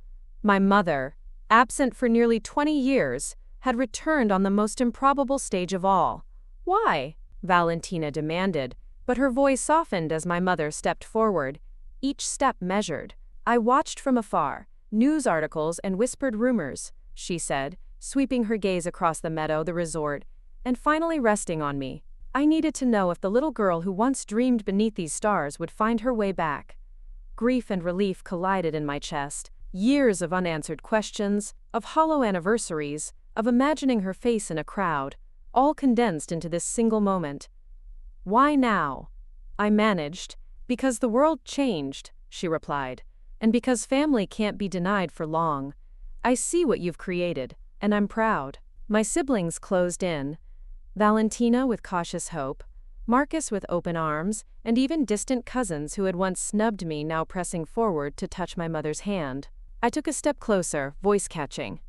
A: My mother, absent for nearly 20 years, had returned on the most improbable stage of all. "Why?" Valentina demanded, but her voice softened as my mother stepped forward, each step measured. "I watched from afar, news articles and whispered rumors," she said, sweeping her gaze across the meadow, the resort, and finally resting on me. I needed to know if the little girl who once dreamed beneath these stars would find her way back. Grief and relief collided in my chest. Years of unanswered questions, of hollow anniversaries, of imagining her face in a crowd, all condensed into this single moment. "Why now?" I managed. "Because the world changed," she replied, "and because family can't be denied for long. I see what you've created, and I'm proud." My siblings closed in, Valentina with cautious hope, Marcus with open arms, and even distant cousins who had once snubbed me now pressing forward to touch my mother's hand. I took a step closer, voice catching.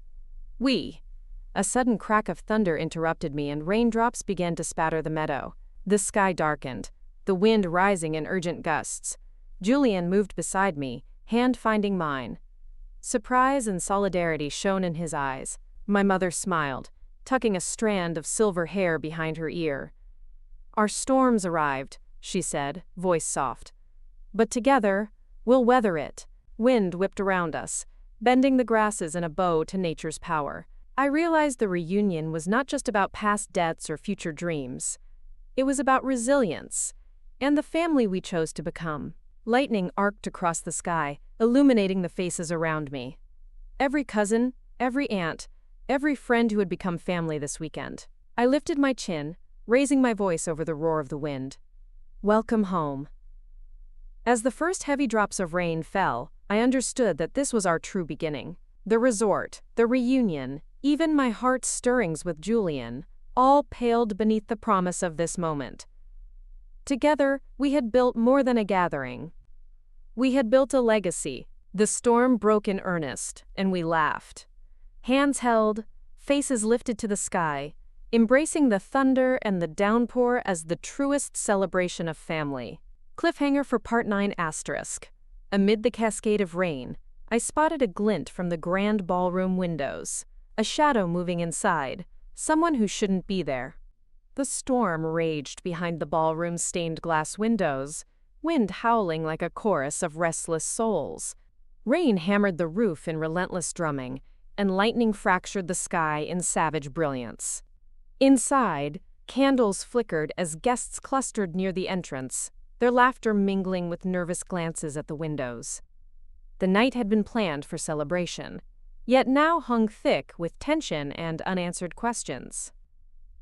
A: We. A sudden crack of thunder interrupted me and raindrops began to spatter the meadow. The sky darkened, the wind rising in urgent gusts. Julian moved beside me, hand finding mine. Surprise and solidarity shone in his eyes. My mother smiled, tucking a strand of silver hair behind her ear. Our storm's arrived, she said, voice soft. But together, we'll weather it. Wind whipped around us, bending the grasses in a bow to nature's power. I realized the reunion was not just about past debts or future dreams. It was about resilience, and the family we chose to become. Lightning arced across the sky, illuminating the faces around me. Every cousin, every aunt, every friend who had become family this weekend. I lifted my chin, raising my voice over the roar of the wind. Welcome home. As the first heavy drops of rain fell, I understood that this was our true beginning. The resort, the reunion, even my heart's stirrings with Julian, all paled beneath the promise of this moment. Together, we had built more than a gathering. We had built a legacy. The storm broke in earnest, and we laughed. Hands held, faces lifted to the sky, embracing the thunder and the downpour as the truest celebration of family. Cliffhanger for Part 9 *. Amid the cascade of rain, I spotted a glint from the grand ballroom windows, a shadow moving inside, someone who shouldn't be there. The storm raged behind the ballroom's stained glass windows, wind howling like a chorus of restless souls. Rain hammered the roof in relentless drumming, and lightning fractured the sky in savage brilliance. Inside, candles flickered as guests clustered near the entrance, their laughter mingling with nervous glances at the windows. The night had been planned for celebration, yet now hung thick with tension and unanswered questions.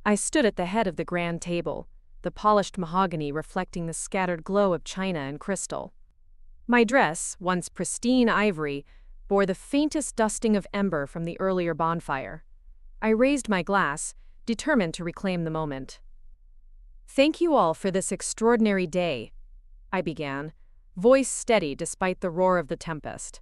A: I stood at the head of the grand table, the polished mahogany reflecting the scattered glow of china and crystal. My dress, once pristine ivory, bore the faintest dusting of ember from the earlier bonfire. I raised my glass, determined to reclaim the moment. Thank you all for this extraordinary day, I began, voice steady despite the roar of the tempest.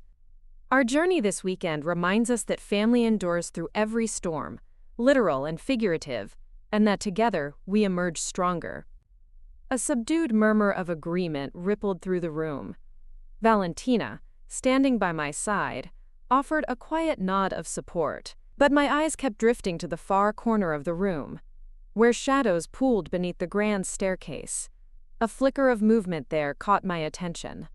A: Our journey this weekend reminds us that family endures through every storm, literal and figurative, and that together we emerge stronger. A subdued murmur of agreement rippled through the room. Valentina, standing by my side, offered a quiet nod of support, but my eyes kept drifting to the far corner of the room, where shadows pooled beneath the grand staircase. A flicker of movement there caught my attention.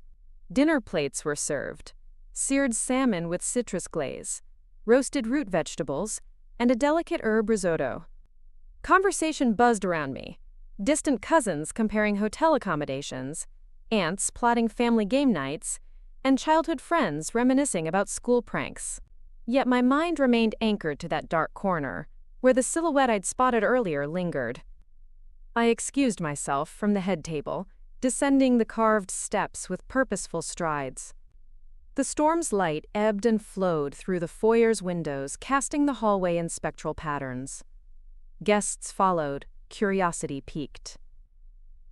A: Dinner plates were served, seared salmon with citrus glaze, roasted root vegetables, and a delicate herb risotto. Conversation buzzed around me, distant cousins comparing hotel accommodations, aunts plotting family game nights, and childhood friends reminiscing about school pranks. Yet my mind remained anchored to that dark corner, where the silhouette I'd spotted earlier lingered. I excused myself from the head table, descending the carved steps with purposeful strides. The storm's light ebbed and flowed through the foyer's windows, casting the hallway in spectral patterns. Guests followed, curiosity piqued.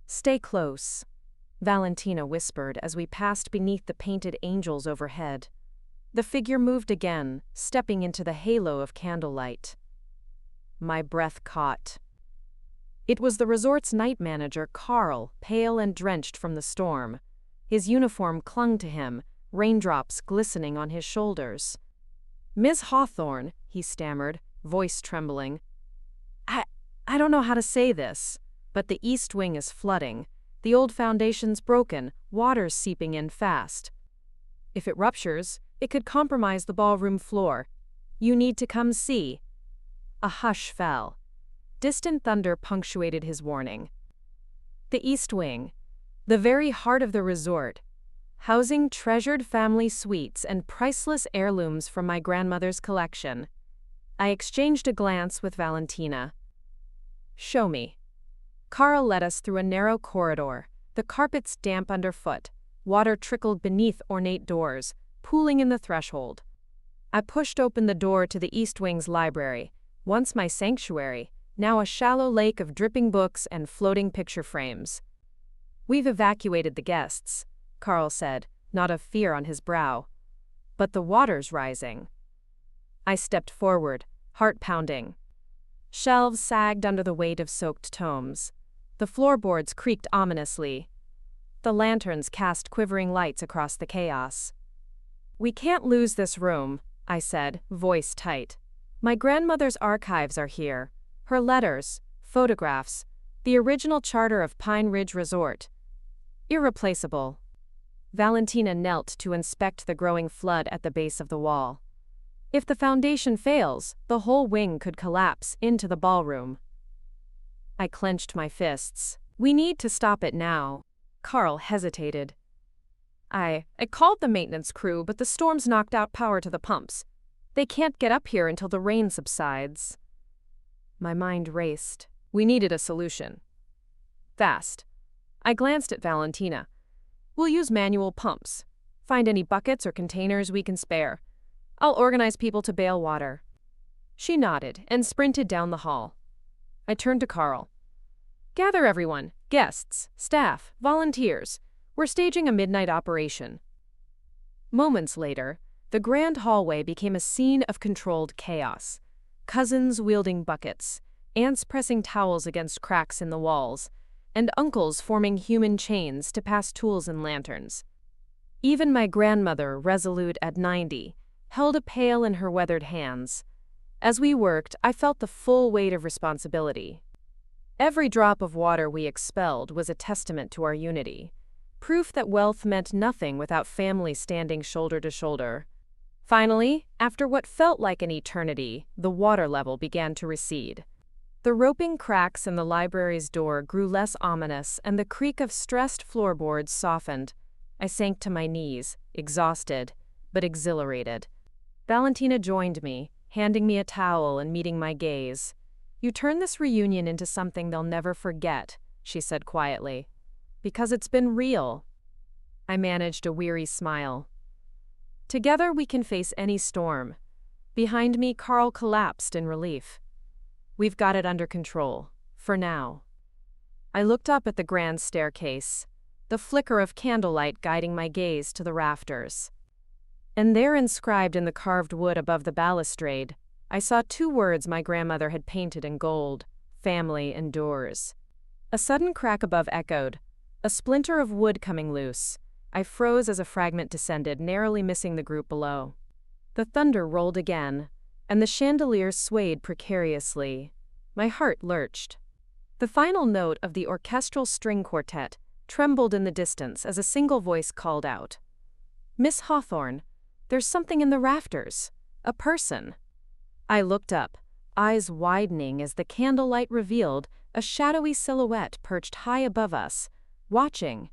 A: Stay close, Valentina whispered as we passed beneath the painted angels overhead. The figure moved again, stepping into the halo of candlelight. My breath caught. It was the resort's night manager, Carl, pale and drenched from the storm. His uniform clung to him, raindrops glistening on his shoulders. "Miss Hawthorne," he stammered, voice trembling. I don't know how to say this, but the east wing is flooding. The old foundation's broken, water's seeping in fast. If it ruptures, it could compromise the ballroom floor. You need to come see." A hush fell. Distant thunder punctuated his warning. The East Wing, the very heart of the resort, housing treasured family suites and priceless heirlooms from my grandmother's collection. I exchanged a glance with Valentina. "Show me." Carl led us through a narrow corridor, the carpets damp underfoot. Water trickled beneath ornate doors, pooling in the threshold. I pushed open the door to the East Wing's library, Once my sanctuary, now a shallow lake of dripping books and floating picture frames. "We've evacuated the guests," Carl said, not of fear on his brow. "But the water's rising." I stepped forward, heart pounding. Shelves sagged under the weight of soaked tomes. The floorboards creaked ominously. The lanterns cast quivering lights across the chaos. "We can't lose this room," I said, voice tight. "My grandmother's archives are here. Her letters, photographs, the original charter of Pine Ridge Resort. Irreplaceable." Valentina knelt to inspect the growing flood at the base of the wall. "If the foundation fails, the whole wing could collapse into the ballroom." I clenched my fists. "We need to stop it now." Carl hesitated. I called the maintenance crew, but the storm's knocked out power to the pumps. They can't get up here until the rain subsides." My mind raced. We needed a solution. Fast. I glanced at Valentina. "We'll use manual pumps. Find any buckets or containers we can spare. I'll organize people to bail water." She nodded and sprinted down the hall. I turned to Carl. "Gather everyone, guests, staff, volunteers. We're staging a midnight operation." Moments later, the grand hallway became a scene of controlled chaos. Cousins wielding buckets, aunts pressing towels against cracks in the walls, and uncles forming human chains to pass tools and lanterns. Even my grandmother, resolute at 90, held a pail in her weathered hands. As we worked, I felt the full weight of responsibility. Every drop of water we expelled was a testament to our unity, proof that wealth meant nothing without family standing shoulder to shoulder. Finally, after what felt like an eternity, the water level began to recede. The roping cracks in the library's door grew less ominous, and the creak of stressed floorboards softened. I sank to my knees, exhausted, but exhilarated. Valentina joined me, handing me a towel and meeting my gaze. "You turn this reunion into something they'll never forget," she said quietly. "Because it's been real." I managed a weary smile. "Together we can face any storm." Behind me, Carl collapsed in relief. "We've got it under control, for now." I looked up at the grand staircase, the flicker of candlelight guiding my gaze to the rafters. And there, inscribed in the carved wood above the balustrade, I saw 2 words my grandmother had painted in gold: family endures. A sudden crack above echoed, a splinter of wood coming loose. I froze as a fragment descended, narrowly missing the group below. The thunder rolled again, and the chandelier swayed precariously. My heart lurched. The final note of the orchestral string quartet trembled in the distance as a single voice called out, "Miss Hawthorne, there's something in the rafters. A person." I looked up, eyes widening as the candlelight revealed a shadowy silhouette perched high above us, watching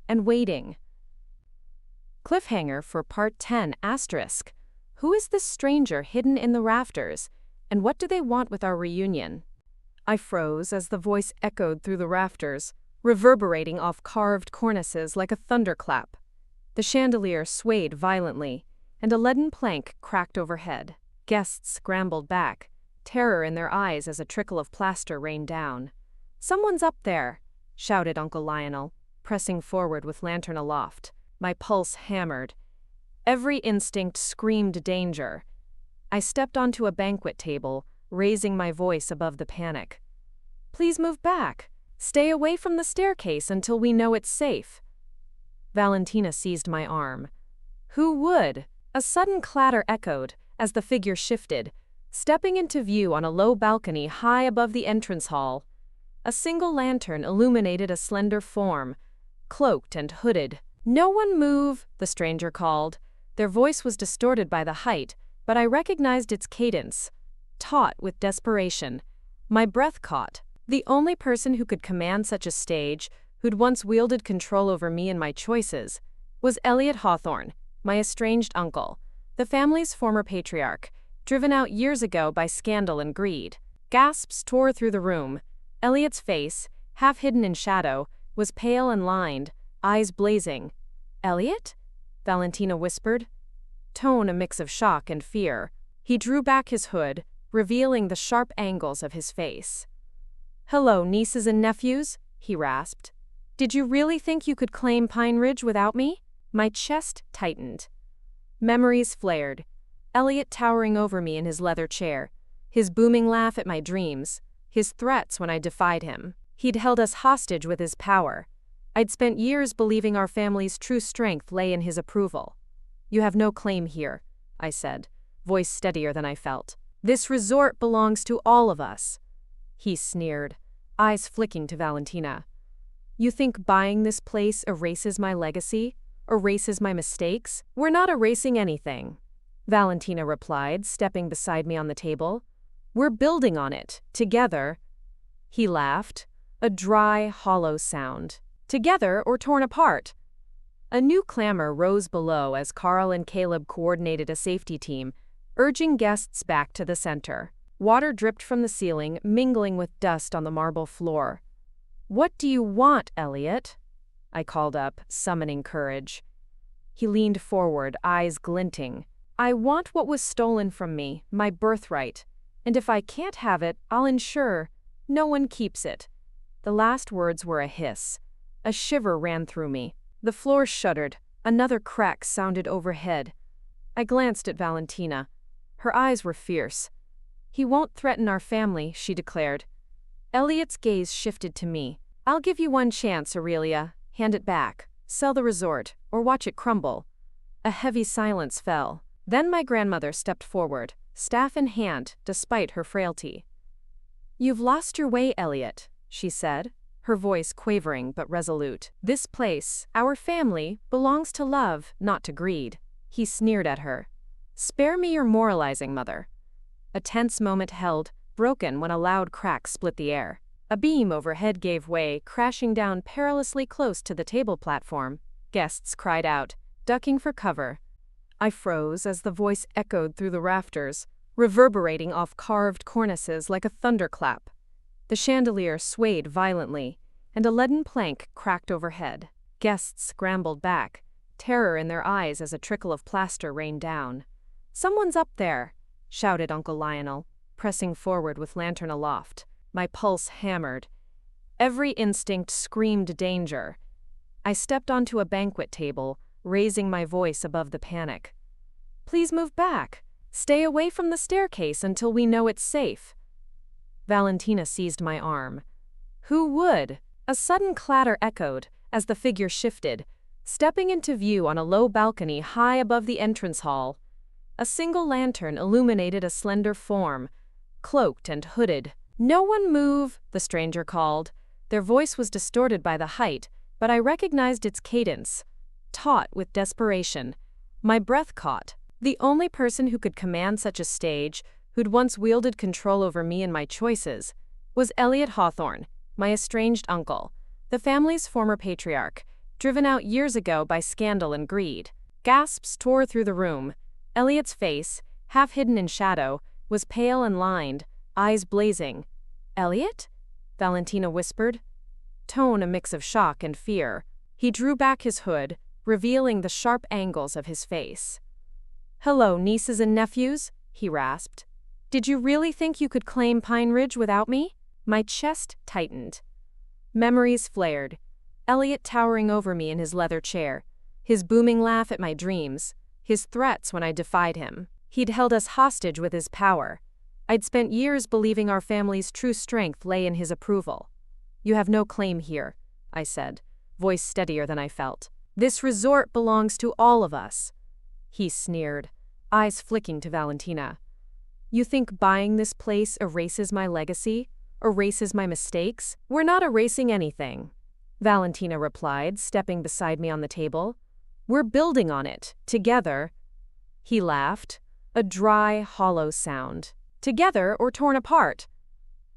A: and waiting. Cliffhanger for Part 10 ***. Who is this stranger hidden in the rafters, and what do they want with our reunion? I froze as the voice echoed through the rafters, reverberating off carved cornices like a thunderclap. The chandelier swayed violently, and a leaden plank cracked overhead. Guests scrambled back, terror in their eyes as a trickle of plaster rained down. "Someone's up there," shouted Uncle Lionel, pressing forward with lantern aloft. My pulse hammered. Every instinct screamed danger. I stepped onto a banquet table, raising my voice above the panic. "Please move back. Stay away from the staircase until we know it's safe." Valentina seized my arm. "Who would?" A sudden clatter echoed as the figure shifted, stepping into view on a low balcony high above the entrance hall. A single lantern illuminated a slender form, cloaked and hooded. "No one move," the stranger called. Their voice was distorted by the height, but I recognized its cadence, taut with desperation. My breath caught. The only person who could command such a stage, who'd once wielded control over me and my choices, was Elliot Hawthorne, my estranged uncle, the family's former patriarch, driven out years ago by scandal and greed. Gasps tore through the room. Elliot's face, half hidden in shadow, was pale and lined, eyes blazing. "Elliot?" Valentina whispered, tone a mix of shock and fear. He drew back his hood, revealing the sharp angles of his face. "Hello, nieces and nephews," he rasped. "Did you really think you could claim Pine Ridge without me?" My chest tightened. Memories flared. Elliot towering over me in his leather chair, his booming laugh at my dreams, his threats when I defied him. He'd held us hostage with his power. I'd spent years believing our family's true strength lay in his approval. "You have no claim here," I said, voice steadier than I felt. "This resort belongs to all of us." He sneered, eyes flicking to Valentina. "You think buying this place erases my legacy? Erases my mistakes? We're not erasing anything," Valentina replied, stepping beside me on the table. "We're building on it, together." He laughed, a dry, hollow sound. "Together or torn apart?" A new clamor rose below as Carl and Caleb coordinated a safety team, urging guests back to the center. Water dripped from the ceiling, mingling with dust on the marble floor. "What do you want, Elliot?" I called up, summoning courage. He leaned forward, eyes glinting. "I want what was stolen from me, my birthright. And if I can't have it, I'll ensure no one keeps it." The last words were a hiss. A shiver ran through me. The floor shuddered. Another crack sounded overhead. I glanced at Valentina. Her eyes were fierce. "He won't threaten our family," she declared. Elliot's gaze shifted to me. "I'll give you one chance, Aurelia. Hand it back. Sell the resort, or watch it crumble." A heavy silence fell. Then my grandmother stepped forward, staff in hand, despite her frailty. "You've lost your way, Elliot," she said, her voice quavering but resolute. "This place, our family, belongs to love, not to greed." He sneered at her. "Spare me your moralizing, mother." A tense moment held, broken when a loud crack split the air. A beam overhead gave way, crashing down perilously close to the table platform. Guests cried out, ducking for cover. I froze as the voice echoed through the rafters, reverberating off carved cornices like a thunderclap. The chandelier swayed violently, and a leaden plank cracked overhead. Guests scrambled back, terror in their eyes as a trickle of plaster rained down. "Someone's up there," shouted Uncle Lionel, pressing forward with lantern aloft. My pulse hammered. Every instinct screamed danger. I stepped onto a banquet table, raising my voice above the panic. "Please move back. Stay away from the staircase until we know it's safe." Valentina seized my arm. "Who would?" A sudden clatter echoed as the figure shifted, stepping into view on a low balcony high above the entrance hall. A single lantern illuminated a slender form, cloaked and hooded. "No one move," the stranger called. Their voice was distorted by the height, but I recognized its cadence, taut with desperation. My breath caught. The only person who could command such a stage, who'd once wielded control over me and my choices, was Elliot Hawthorne, my estranged uncle, the family's former patriarch, driven out years ago by scandal and greed. Gasps tore through the room. Elliot's face, half hidden in shadow, was pale and lined, eyes blazing. "Elliot?" Valentina whispered, tone a mix of shock and fear. He drew back his hood, revealing the sharp angles of his face. "Hello, nieces and nephews," he rasped. "Did you really think you could claim Pine Ridge without me?" My chest tightened. Memories flared. Elliot towering over me in his leather chair, his booming laugh at my dreams, his threats when I defied him. He'd held us hostage with his power. I'd spent years believing our family's true strength lay in his approval. "You have no claim here," I said, voice steadier than I felt. "This resort belongs to all of us." He sneered, eyes flicking to Valentina. "You think buying this place erases my legacy? Erases my mistakes? We're not erasing anything," Valentina replied, stepping beside me on the table. "We're building on it, together." He laughed, a dry, hollow sound. "Together or torn apart?"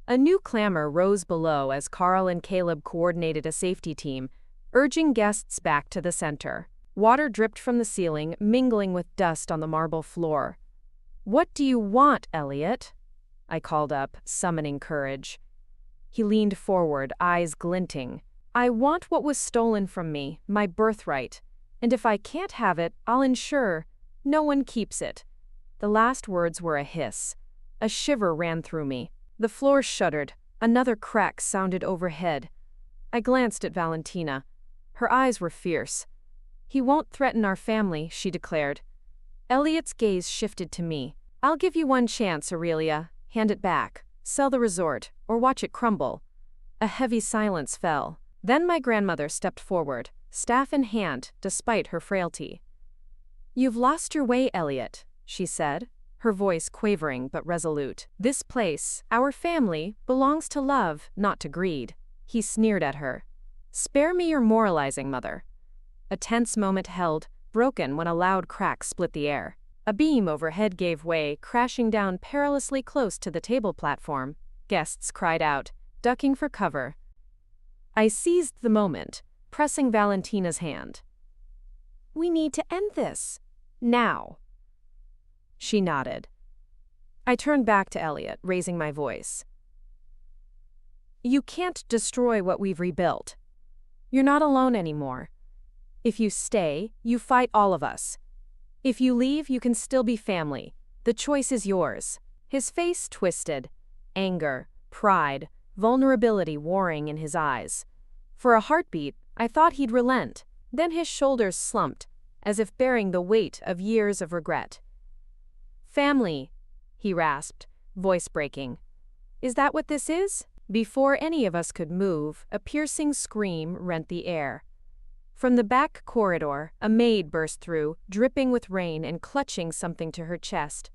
A: A new clamor rose below as Carl and Caleb coordinated a safety team, urging guests back to the center. Water dripped from the ceiling, mingling with dust on the marble floor. "What do you want, Elliot?" I called up, summoning courage. He leaned forward, eyes glinting. "I want what was stolen from me, my birthright. And if I can't have it, I'll ensure no one keeps it." The last words were a hiss. A shiver ran through me. The floor shuddered. Another crack sounded overhead. I glanced at Valentina. Her eyes were fierce. "He won't threaten our family," she declared. Elliot's gaze shifted to me. "I'll give you one chance, Aurelia. Hand it back. Sell the resort, or watch it crumble." A heavy silence fell. Then my grandmother stepped forward, staff in hand, despite her frailty. "You've lost your way, Elliot," she said, her voice quavering but resolute. "This place, our family, belongs to love, not to greed." He sneered at her. "Spare me your moralizing, mother." A tense moment held, broken when a loud crack split the air. A beam overhead gave way, crashing down perilously close to the table platform. Guests cried out, ducking for cover. I seized the moment, pressing Valentina's hand. "We need to end this. Now." She nodded. I turned back to Elliot, raising my voice. "You can't destroy what we've rebuilt. You're not alone anymore. If you stay, you fight all of us. If you leave, you can still be family. The choice is yours." His face twisted. Anger, pride, vulnerability warring in his eyes. For a heartbeat, I thought he'd relent. Then his shoulders slumped, as if bearing the weight of years of regret. "Family," he rasped, voice breaking. "Is that what this is?" Before any of us could move, a piercing scream rent the air. From the back corridor, a maid burst through, dripping with rain and clutching something to her chest.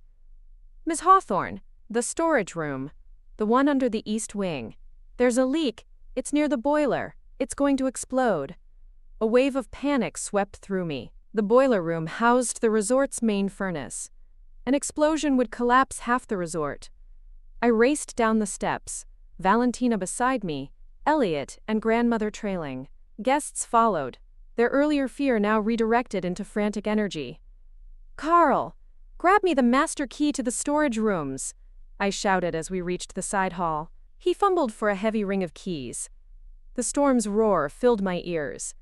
A: "Miss Hawthorne, the storage room. The one under the east wing. There's a leak. It's near the boiler. It's going to explode." A wave of panic swept through me. The boiler room housed the resort's main furnace. An explosion would collapse half the resort. I raced down the steps, Valentina beside me, Elliot and grandmother trailing. Guests followed, their earlier fear now redirected into frantic energy. "Carl, grab me the master key to the storage rooms," I shouted as we reached the side hall. He fumbled for a heavy ring of keys. The storm's roar filled my ears.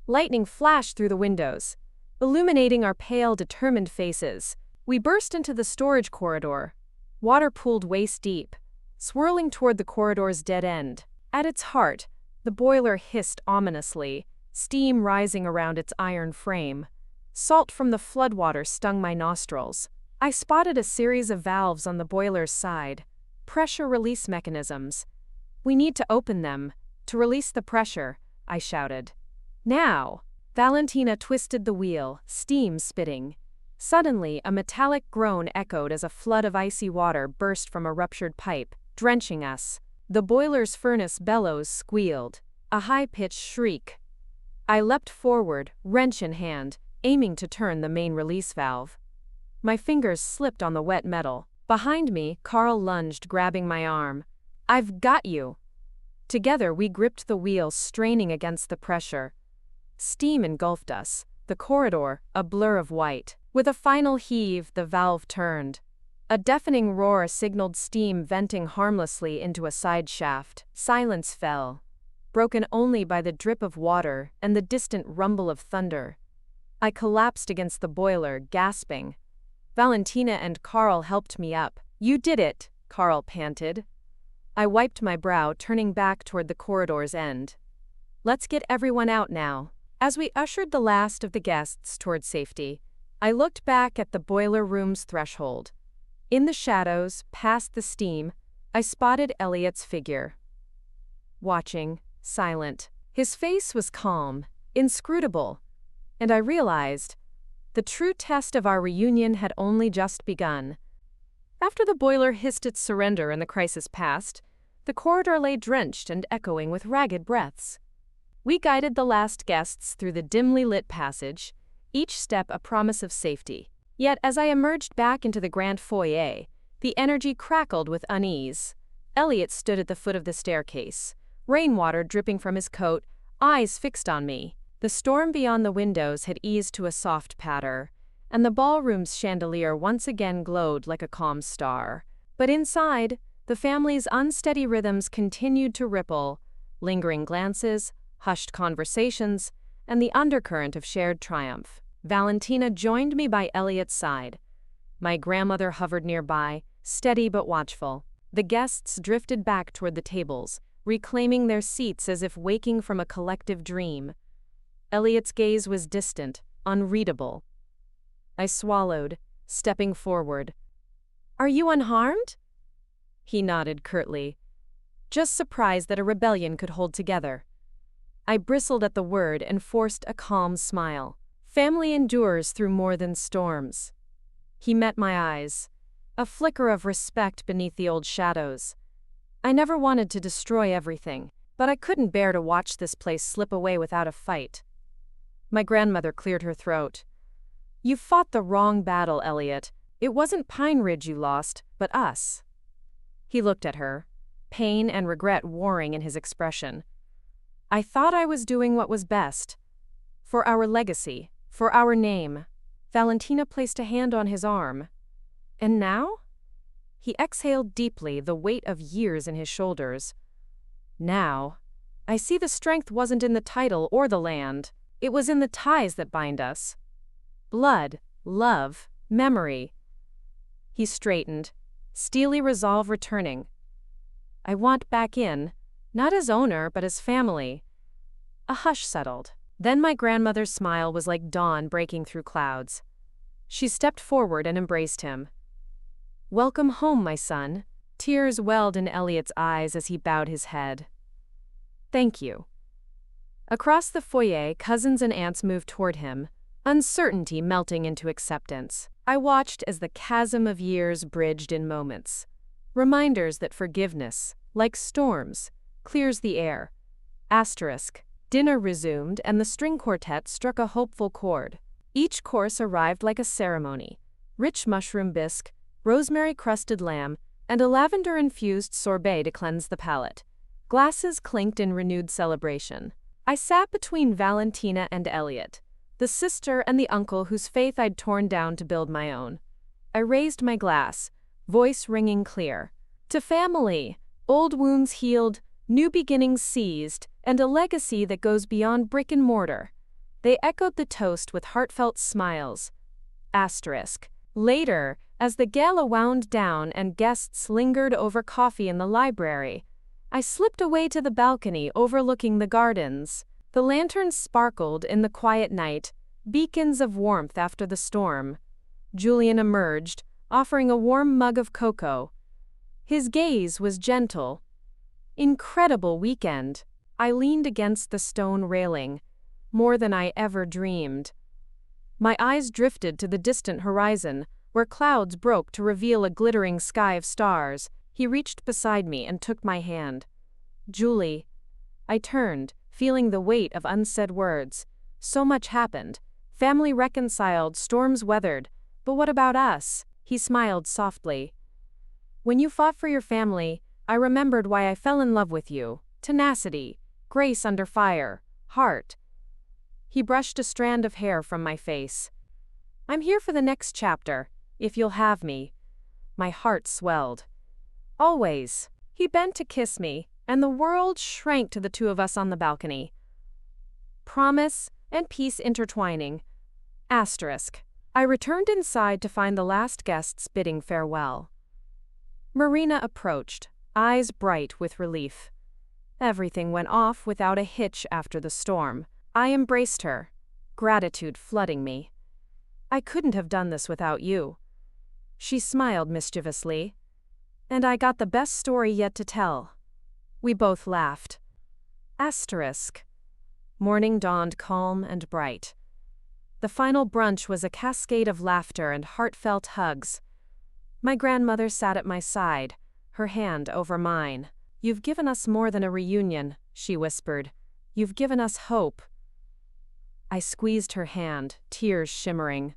A: Lightning flashed through the windows, illuminating our pale, determined faces. We burst into the storage corridor. Water pooled waist-deep, swirling toward the corridor's dead end. At its heart, the boiler hissed ominously, steam rising around its iron frame. Salt from the floodwater stung my nostrils. I spotted a series of valves on the boiler's side, pressure release mechanisms. "We need to open them, to release the pressure," I shouted. "Now!" Valentina twisted the wheel, steam spitting. Suddenly, a metallic groan echoed as a flood of icy water burst from a ruptured pipe, drenching us. The boiler's furnace bellows squealed, a high-pitched shriek. I leapt forward, wrench in hand, aiming to turn the main release valve. My fingers slipped on the wet metal. Behind me, Carl lunged, grabbing my arm. "I've got you!" Together, we gripped the wheel, straining against the pressure. Steam engulfed us, the corridor a blur of white. With a final heave, the valve turned. A deafening roar signaled steam venting harmlessly into a side shaft. Silence fell, broken only by the drip of water and the distant rumble of thunder. I collapsed against the boiler, gasping. Valentina and Carl helped me up. "You did it," Carl panted. I wiped my brow, turning back toward the corridor's end. "Let's get everyone out now." As we ushered the last of the guests toward safety, I looked back at the boiler room's threshold. In the shadows, past the steam, I spotted Elliot's figure. Watching, silent. His face was calm, inscrutable, and I realized the true test of our reunion had only just begun. After the boiler hissed its surrender and the crisis passed, the corridor lay drenched and echoing with ragged breaths. We guided the last guests through the dimly lit passage, each step a promise of safety. Yet as I emerged back into the grand foyer, the energy crackled with unease. Elliot stood at the foot of the staircase, rainwater dripping from his coat, eyes fixed on me. The storm beyond the windows had eased to a soft patter, and the ballroom's chandelier once again glowed like a calm star. But inside, the family's unsteady rhythms continued to ripple, lingering glances, hushed conversations, and the undercurrent of shared triumph. Valentina joined me by Elliot's side. My grandmother hovered nearby, steady but watchful. The guests drifted back toward the tables, reclaiming their seats as if waking from a collective dream. Elliot's gaze was distant, unreadable. I swallowed, stepping forward. "Are you unharmed?" He nodded curtly, just surprised that a rebellion could hold together. I bristled at the word and forced a calm smile. Family endures through more than storms. He met my eyes, a flicker of respect beneath the old shadows. I never wanted to destroy everything, but I couldn't bear to watch this place slip away without a fight. My grandmother cleared her throat. "You fought the wrong battle, Elliot. It wasn't Pine Ridge you lost, but us." He looked at her, pain and regret warring in his expression. "I thought I was doing what was best. For our legacy, for our name." Valentina placed a hand on his arm. "And now?" He exhaled deeply, the weight of years in his shoulders. "Now, I see the strength wasn't in the title or the land. It was in the ties that bind us. Blood, love, memory." He straightened, steely resolve returning. "I want back in, not as owner, but as family." A hush settled. Then my grandmother's smile was like dawn breaking through clouds. She stepped forward and embraced him. "Welcome home, my son." Tears welled in Elliot's eyes as he bowed his head. "Thank you." Across the foyer, cousins and aunts moved toward him, uncertainty melting into acceptance. I watched as the chasm of years bridged in moments. Reminders that forgiveness, like storms, clears the air. Asterisk. Dinner resumed and the string quartet struck a hopeful chord. Each course arrived like a ceremony. Rich mushroom bisque, rosemary-crusted lamb, and a lavender-infused sorbet to cleanse the palate. Glasses clinked in renewed celebration. I sat between Valentina and Elliot, the sister and the uncle whose faith I'd torn down to build my own. I raised my glass, voice ringing clear. To family, old wounds healed, new beginnings seized, and a legacy that goes beyond brick and mortar. They echoed the toast with heartfelt smiles. Asterisk. Later, as the gala wound down and guests lingered over coffee in the library, I slipped away to the balcony overlooking the gardens. The lanterns sparkled in the quiet night, beacons of warmth after the storm. Julian emerged, offering a warm mug of cocoa. His gaze was gentle. "Incredible weekend." I leaned against the stone railing, more than I ever dreamed. My eyes drifted to the distant horizon, where clouds broke to reveal a glittering sky of stars. He reached beside me and took my hand. "Julie." I turned, feeling the weight of unsaid words. So much happened. Family reconciled, storms weathered. But what about us? He smiled softly. "When you fought for your family, I remembered why I fell in love with you. Tenacity, grace under fire, heart." He brushed a strand of hair from my face. "I'm here for the next chapter, if you'll have me." My heart swelled. "Always." He bent to kiss me, and the world shrank to the two of us on the balcony. Promise and peace intertwining. Asterisk. I returned inside to find the last guests bidding farewell. Marina approached, eyes bright with relief. Everything went off without a hitch after the storm. I embraced her, gratitude flooding me. "I couldn't have done this without you." She smiled mischievously. "And I got the best story yet to tell." We both laughed. Asterisk. Morning dawned calm and bright. The final brunch was a cascade of laughter and heartfelt hugs. My grandmother sat at my side, her hand over mine. "You've given us more than a reunion," she whispered. "You've given us hope." I squeezed her hand, tears shimmering.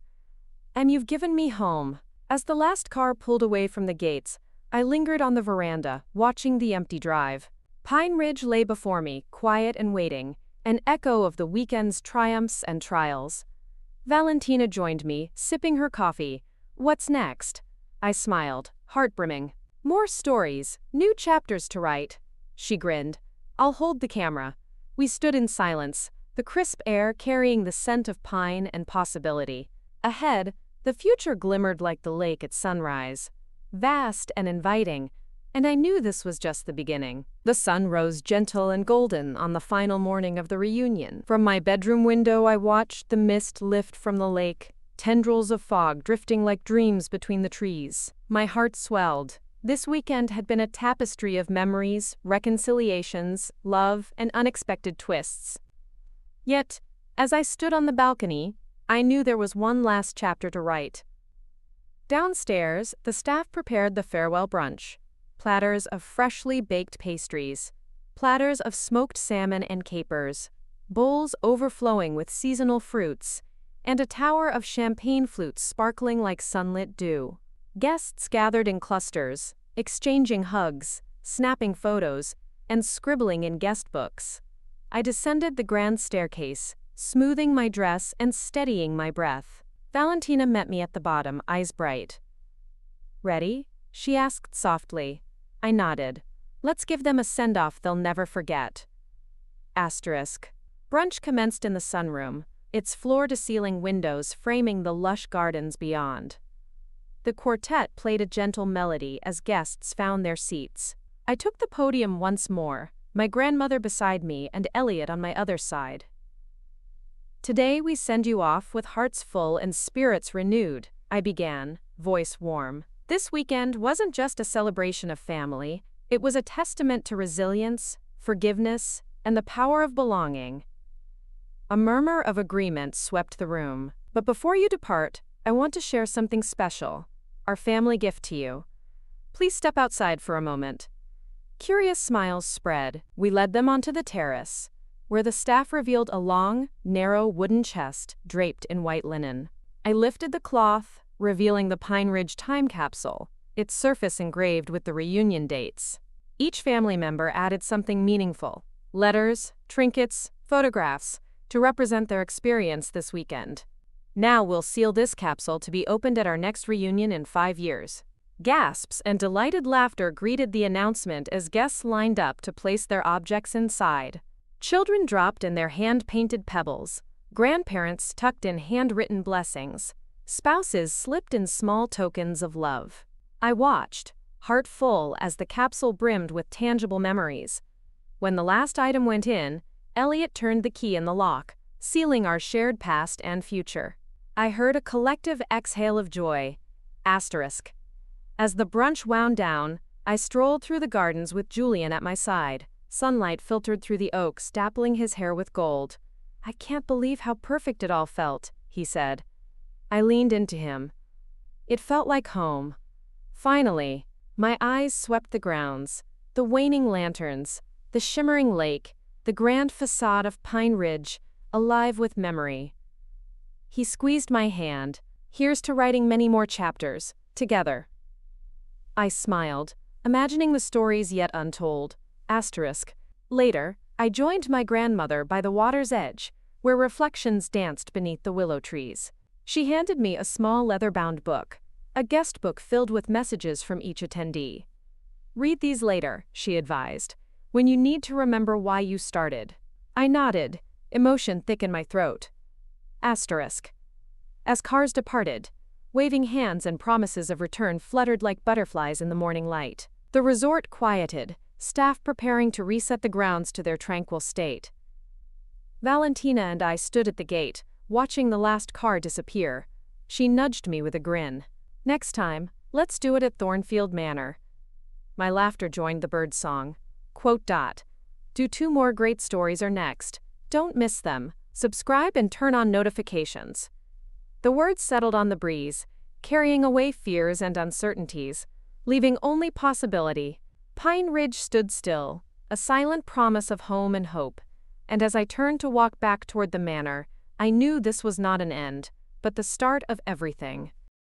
A: "And you've given me home." As the last car pulled away from the gates, I lingered on the veranda, watching the empty drive. Pine Ridge lay before me, quiet and waiting, an echo of the weekend's triumphs and trials. Valentina joined me, sipping her coffee. "What's next?" I smiled, heart brimming. "More stories, new chapters to write." She grinned. "I'll hold the camera." We stood in silence, the crisp air carrying the scent of pine and possibility. Ahead, the future glimmered like the lake at sunrise. vast and inviting, and I knew this was just the beginning. The sun rose gentle and golden on the final morning of the reunion. From my bedroom window, I watched the mist lift from the lake, tendrils of fog drifting like dreams between the trees. My heart swelled. This weekend had been a tapestry of memories, reconciliations, love, and unexpected twists. Yet, as I stood on the balcony, I knew there was one last chapter to write. Downstairs, the staff prepared the farewell brunch. Platters of freshly baked pastries, platters of smoked salmon and capers, bowls overflowing with seasonal fruits, and a tower of champagne flutes sparkling like sunlit dew. Guests gathered in clusters, exchanging hugs, snapping photos, and scribbling in guest books. I descended the grand staircase, smoothing my dress and steadying my breath. Valentina met me at the bottom, eyes bright. "Ready?" she asked softly. I nodded. "Let's give them a send-off they'll never forget." Asterisk. Brunch commenced in the sunroom, its floor-to-ceiling windows framing the lush gardens beyond. The quartet played a gentle melody as guests found their seats. I took the podium once more, my grandmother beside me and Elliot on my other side. "Today we send you off with hearts full and spirits renewed," I began, voice warm. This weekend wasn't just a celebration of family, it was a testament to resilience, forgiveness, and the power of belonging. A murmur of agreement swept the room. "But before you depart, I want to share something special, our family gift to you. Please step outside for a moment." Curious smiles spread. We led them onto the terrace, where the staff revealed a long, narrow wooden chest draped in white linen. I lifted the cloth, revealing the Pine Ridge time capsule, its surface engraved with the reunion dates. Each family member added something meaningful: letters, trinkets, photographs, to represent their experience this weekend. "Now we'll seal this capsule to be opened at our next reunion in 5 years." Gasps and delighted laughter greeted the announcement as guests lined up to place their objects inside. Children dropped in their hand-painted pebbles, grandparents tucked in handwritten blessings, spouses slipped in small tokens of love. I watched, heart full as the capsule brimmed with tangible memories. When the last item went in, Elliot turned the key in the lock, sealing our shared past and future. I heard a collective exhale of joy. Asterisk. As the brunch wound down, I strolled through the gardens with Julian at my side. Sunlight filtered through the oaks, dappling his hair with gold. "I can't believe how perfect it all felt," he said. I leaned into him. It felt like home. Finally, my eyes swept the grounds, the waning lanterns, the shimmering lake, the grand facade of Pine Ridge, alive with memory. He squeezed my hand. "Here's to writing many more chapters, together." I smiled, imagining the stories yet untold. Asterisk. Later, I joined my grandmother by the water's edge, where reflections danced beneath the willow trees. She handed me a small leather-bound book, a guest book filled with messages from each attendee. "Read these later," she advised, "when you need to remember why you started." I nodded, emotion thick in my throat. Asterisk. As cars departed, waving hands and promises of return fluttered like butterflies in the morning light. The resort quieted, staff preparing to reset the grounds to their tranquil state. Valentina and I stood at the gate, watching the last car disappear. She nudged me with a grin. "Next time, let's do it at Thornfield Manor." My laughter joined the bird song. Quote dot. Do 2 more great stories are next. Don't miss them. Subscribe and turn on notifications. The words settled on the breeze, carrying away fears and uncertainties, leaving only possibility. Pine Ridge stood still, a silent promise of home and hope, and as I turned to walk back toward the manor, I knew this was not an end, but the start of everything.